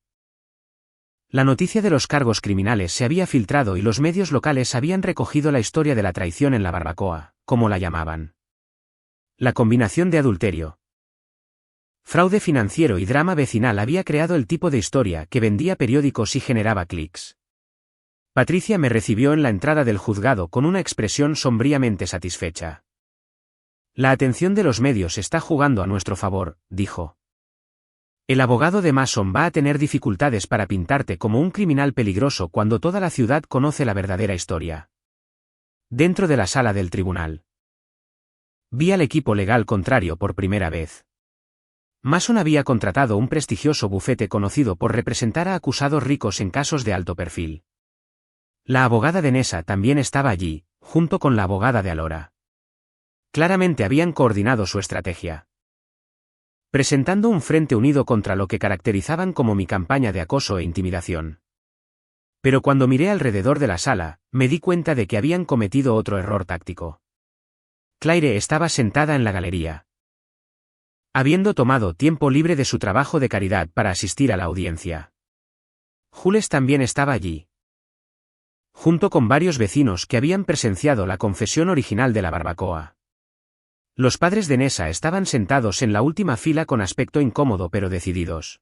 la noticia de los cargos criminales se había filtrado y los medios locales habían recogido la historia de la traición en la barbacoa, como la llamaban. La combinación de adulterio, fraude financiero y drama vecinal había creado el tipo de historia que vendía periódicos y generaba clics. Patricia me recibió en la entrada del juzgado con una expresión sombríamente satisfecha. La atención de los medios está jugando a nuestro favor, dijo. El abogado de Mason va a tener dificultades para pintarte como un criminal peligroso cuando toda la ciudad conoce la verdadera historia. Dentro de la sala del tribunal, vi al equipo legal contrario por primera vez. Mason había contratado un prestigioso bufete conocido por representar a acusados ricos en casos de alto perfil. La abogada de Nessa también estaba allí, junto con la abogada de Alora. Claramente habían coordinado su estrategia, presentando un frente unido contra lo que caracterizaban como mi campaña de acoso e intimidación. Pero cuando miré alrededor de la sala, me di cuenta de que habían cometido otro error táctico. Claire estaba sentada en la galería, habiendo tomado tiempo libre de su trabajo de caridad para asistir a la audiencia. Jules también estaba allí, junto con varios vecinos que habían presenciado la confesión original de la barbacoa. Los padres de Nessa estaban sentados en la última fila con aspecto incómodo pero decididos.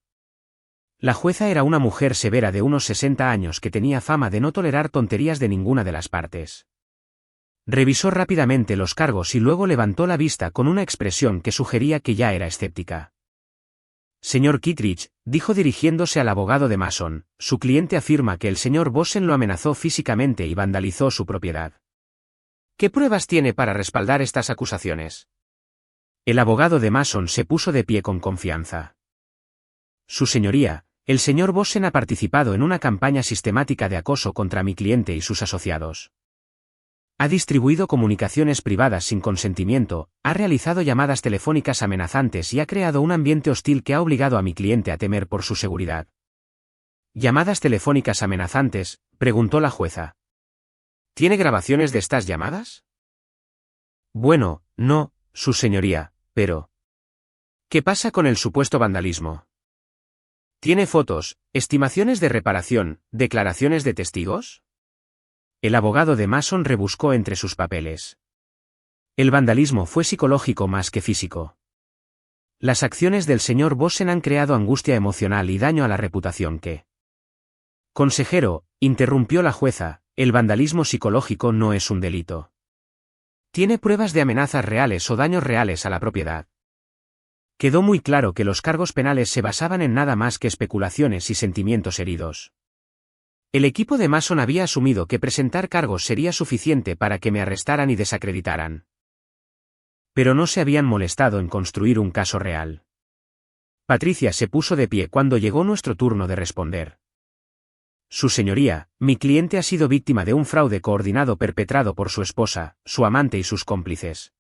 La jueza era una mujer severa de unos 60 años que tenía fama de no tolerar tonterías de ninguna de las partes. Revisó rápidamente los cargos y luego levantó la vista con una expresión que sugería que ya era escéptica. Señor Kittredge, dijo dirigiéndose al abogado de Mason, su cliente afirma que el señor Bossen lo amenazó físicamente y vandalizó su propiedad. ¿Qué pruebas tiene para respaldar estas acusaciones? El abogado de Mason se puso de pie con confianza. Su señoría, el señor Bossen ha participado en una campaña sistemática de acoso contra mi cliente y sus asociados. Ha distribuido comunicaciones privadas sin consentimiento, ha realizado llamadas telefónicas amenazantes y ha creado un ambiente hostil que ha obligado a mi cliente a temer por su seguridad. ¿Llamadas telefónicas amenazantes?, preguntó la jueza. ¿Tiene grabaciones de estas llamadas? Bueno, no, su señoría, pero... ¿Qué pasa con el supuesto vandalismo? ¿Tiene fotos, estimaciones de reparación, declaraciones de testigos? El abogado de Mason rebuscó entre sus papeles. El vandalismo fue psicológico más que físico. Las acciones del señor Bossen han creado angustia emocional y daño a la reputación que... Consejero, interrumpió la jueza, el vandalismo psicológico no es un delito. Tiene pruebas de amenazas reales o daños reales a la propiedad. Quedó muy claro que los cargos penales se basaban en nada más que especulaciones y sentimientos heridos. El equipo de Mason había asumido que presentar cargos sería suficiente para que me arrestaran y desacreditaran. Pero no se habían molestado en construir un caso real. Patricia se puso de pie cuando llegó nuestro turno de responder. Su señoría, mi cliente ha sido víctima de un fraude coordinado perpetrado por su esposa, su amante y sus cómplices.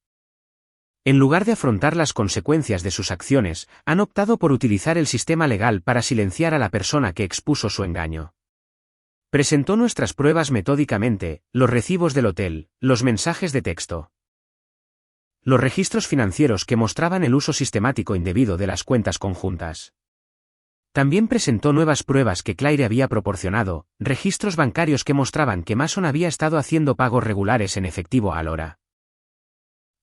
En lugar de afrontar las consecuencias de sus acciones, han optado por utilizar el sistema legal para silenciar a la persona que expuso su engaño. Presentó nuestras pruebas metódicamente, los recibos del hotel, los mensajes de texto, los registros financieros que mostraban el uso sistemático indebido de las cuentas conjuntas. También presentó nuevas pruebas que Claire había proporcionado, registros bancarios que mostraban que Mason había estado haciendo pagos regulares en efectivo a Laura.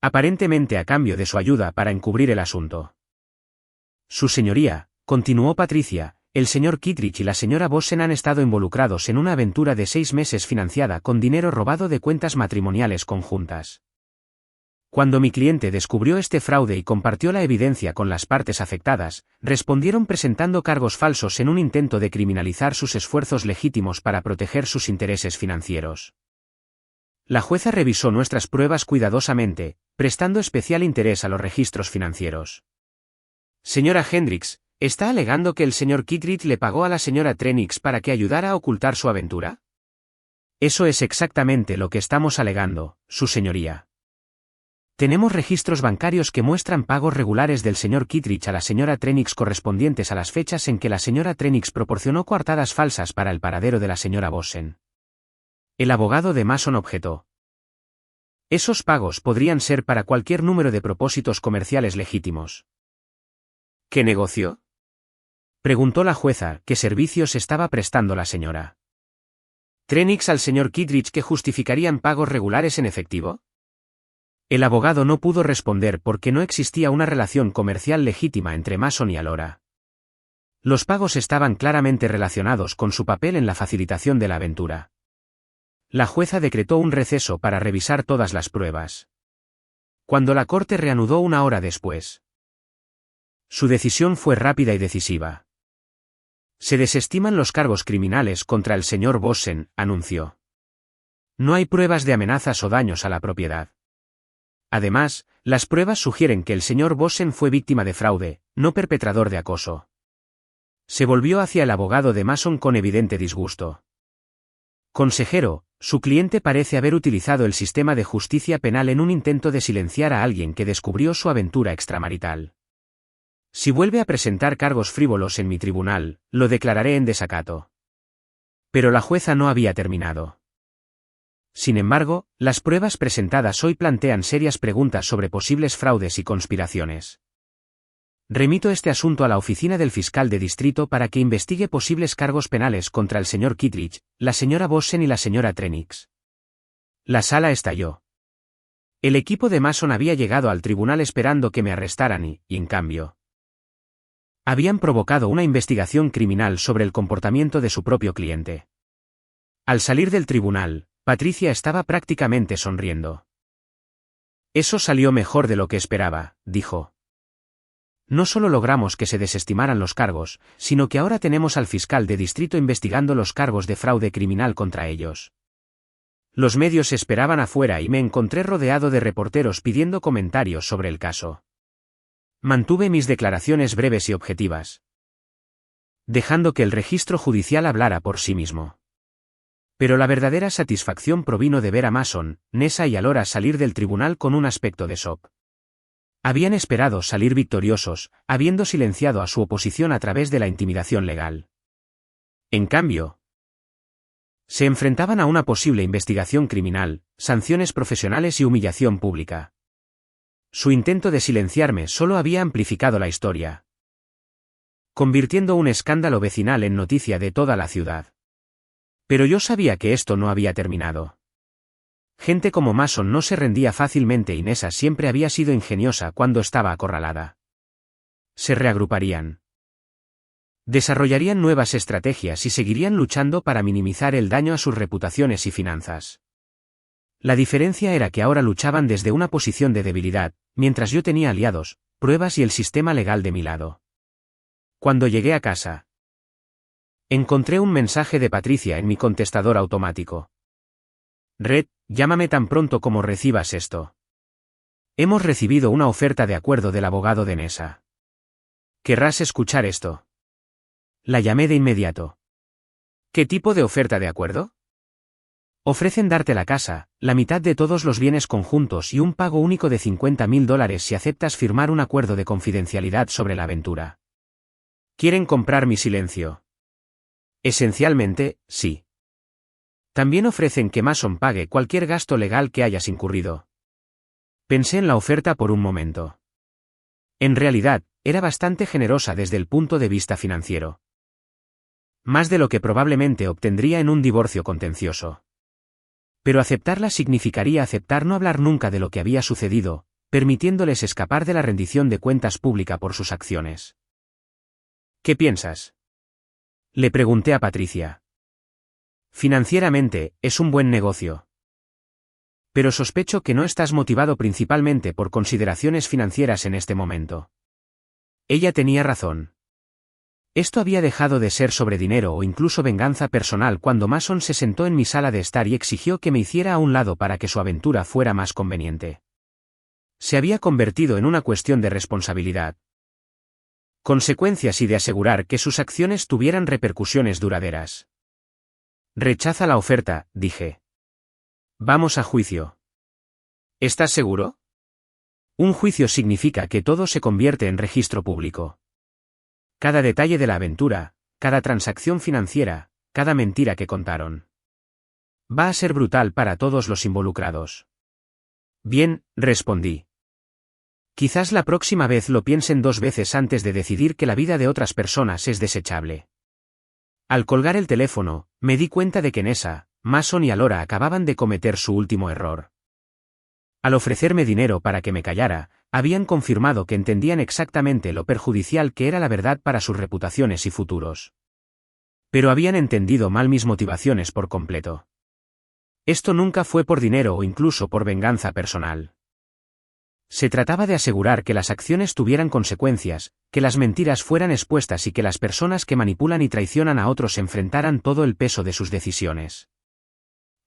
Aparentemente a cambio de su ayuda para encubrir el asunto. Su señoría, continuó Patricia, el señor Kittredge y la señora Bossen han estado involucrados en una aventura de 6 meses financiada con dinero robado de cuentas matrimoniales conjuntas. Cuando mi cliente descubrió este fraude y compartió la evidencia con las partes afectadas, respondieron presentando cargos falsos en un intento de criminalizar sus esfuerzos legítimos para proteger sus intereses financieros. La jueza revisó nuestras pruebas cuidadosamente, prestando especial interés a los registros financieros. Señora Hendricks, ¿está alegando que el señor Kittredge le pagó a la señora Trenix para que ayudara a ocultar su aventura? Eso es exactamente lo que estamos alegando, su señoría. Tenemos registros bancarios que muestran pagos regulares del señor Kittredge a la señora Trenix correspondientes a las fechas en que la señora Trenix proporcionó coartadas falsas para el paradero de la señora Bossen. El abogado de Mason objetó. Esos pagos podrían ser para cualquier número de propósitos comerciales legítimos. ¿Qué negocio? Preguntó la jueza, ¿qué servicios estaba prestando la señora Trenix al señor Kittredge que justificarían pagos regulares en efectivo? El abogado no pudo responder porque no existía una relación comercial legítima entre Mason y Alora. Los pagos estaban claramente relacionados con su papel en la facilitación de la aventura. La jueza decretó un receso para revisar todas las pruebas. Cuando la corte reanudó una hora después, su decisión fue rápida y decisiva. Se desestiman los cargos criminales contra el señor Bossen, anunció. No hay pruebas de amenazas o daños a la propiedad. Además, las pruebas sugieren que el señor Bossen fue víctima de fraude, no perpetrador de acoso. Se volvió hacia el abogado de Mason con evidente disgusto. Consejero, su cliente parece haber utilizado el sistema de justicia penal en un intento de silenciar a alguien que descubrió su aventura extramarital. Si vuelve a presentar cargos frívolos en mi tribunal, lo declararé en desacato. Pero la jueza no había terminado. Sin embargo, las pruebas presentadas hoy plantean serias preguntas sobre posibles fraudes y conspiraciones. Remito este asunto a la oficina del fiscal de distrito para que investigue posibles cargos penales contra el señor Kittredge, la señora Bossen y la señora Trenix. La sala estalló. El equipo de Mason había llegado al tribunal esperando que me arrestaran y, en cambio, habían provocado una investigación criminal sobre el comportamiento de su propio cliente. Al salir del tribunal, Patricia estaba prácticamente sonriendo. Eso salió mejor de lo que esperaba, dijo. No solo logramos que se desestimaran los cargos, sino que ahora tenemos al fiscal de distrito investigando los cargos de fraude criminal contra ellos. Los medios esperaban afuera y me encontré rodeado de reporteros pidiendo comentarios sobre el caso. Mantuve mis declaraciones breves y objetivas, dejando que el registro judicial hablara por sí mismo. Pero la verdadera satisfacción provino de ver a Mason, Nessa y Alora salir del tribunal con un aspecto de shock. Habían esperado salir victoriosos, habiendo silenciado a su oposición a través de la intimidación legal. En cambio, se enfrentaban a una posible investigación criminal, sanciones profesionales y humillación pública. Su intento de silenciarme solo había amplificado la historia, convirtiendo un escándalo vecinal en noticia de toda la ciudad. Pero yo sabía que esto no había terminado. Gente como Mason no se rendía fácilmente y Nessa siempre había sido ingeniosa cuando estaba acorralada. Se reagruparían. Desarrollarían nuevas estrategias y seguirían luchando para minimizar el daño a sus reputaciones y finanzas. La diferencia era que ahora luchaban desde una posición de debilidad, mientras yo tenía aliados, pruebas y el sistema legal de mi lado. Cuando llegué a casa, encontré un mensaje de Patricia en mi contestador automático. Red, llámame tan pronto como recibas esto. Hemos recibido una oferta de acuerdo del abogado de Nessa. ¿Querrás escuchar esto? La llamé de inmediato. ¿Qué tipo de oferta de acuerdo? Ofrecen darte la casa, la mitad de todos los bienes conjuntos y un pago único de $50,000 si aceptas firmar un acuerdo de confidencialidad sobre la aventura. Quieren comprar mi silencio. Esencialmente, sí. También ofrecen que Mason pague cualquier gasto legal que hayas incurrido. Pensé en la oferta por un momento. En realidad, era bastante generosa desde el punto de vista financiero. Más de lo que probablemente obtendría en un divorcio contencioso. Pero aceptarla significaría aceptar no hablar nunca de lo que había sucedido, permitiéndoles escapar de la rendición de cuentas pública por sus acciones. ¿Qué piensas? Le pregunté a Patricia. Financieramente, es un buen negocio. Pero sospecho que no estás motivado principalmente por consideraciones financieras en este momento. Ella tenía razón. Esto había dejado de ser sobre dinero o incluso venganza personal cuando Mason se sentó en mi sala de estar y exigió que me hiciera a un lado para que su aventura fuera más conveniente. Se había convertido en una cuestión de responsabilidad, consecuencias y de asegurar que sus acciones tuvieran repercusiones duraderas. Rechaza la oferta, dije. Vamos a juicio. ¿Estás seguro? Un juicio significa que todo se convierte en registro público. Cada detalle de la aventura, cada transacción financiera, cada mentira que contaron. Va a ser brutal para todos los involucrados. Bien, respondí. Quizás la próxima vez lo piensen 2 veces antes de decidir que la vida de otras personas es desechable. Al colgar el teléfono, me di cuenta de que Nessa, Mason y Alora acababan de cometer su último error. Al ofrecerme dinero para que me callara, habían confirmado que entendían exactamente lo perjudicial que era la verdad para sus reputaciones y futuros. Pero habían entendido mal mis motivaciones por completo. Esto nunca fue por dinero o incluso por venganza personal. Se trataba de asegurar que las acciones tuvieran consecuencias, que las mentiras fueran expuestas y que las personas que manipulan y traicionan a otros enfrentaran todo el peso de sus decisiones.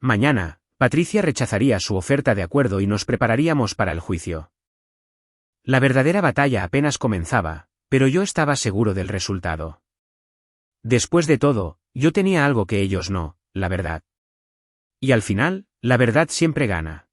Mañana, Patricia rechazaría su oferta de acuerdo y nos prepararíamos para el juicio. La verdadera batalla apenas comenzaba, pero yo estaba seguro del resultado. Después de todo, yo tenía algo que ellos no, la verdad. Y al final, la verdad siempre gana.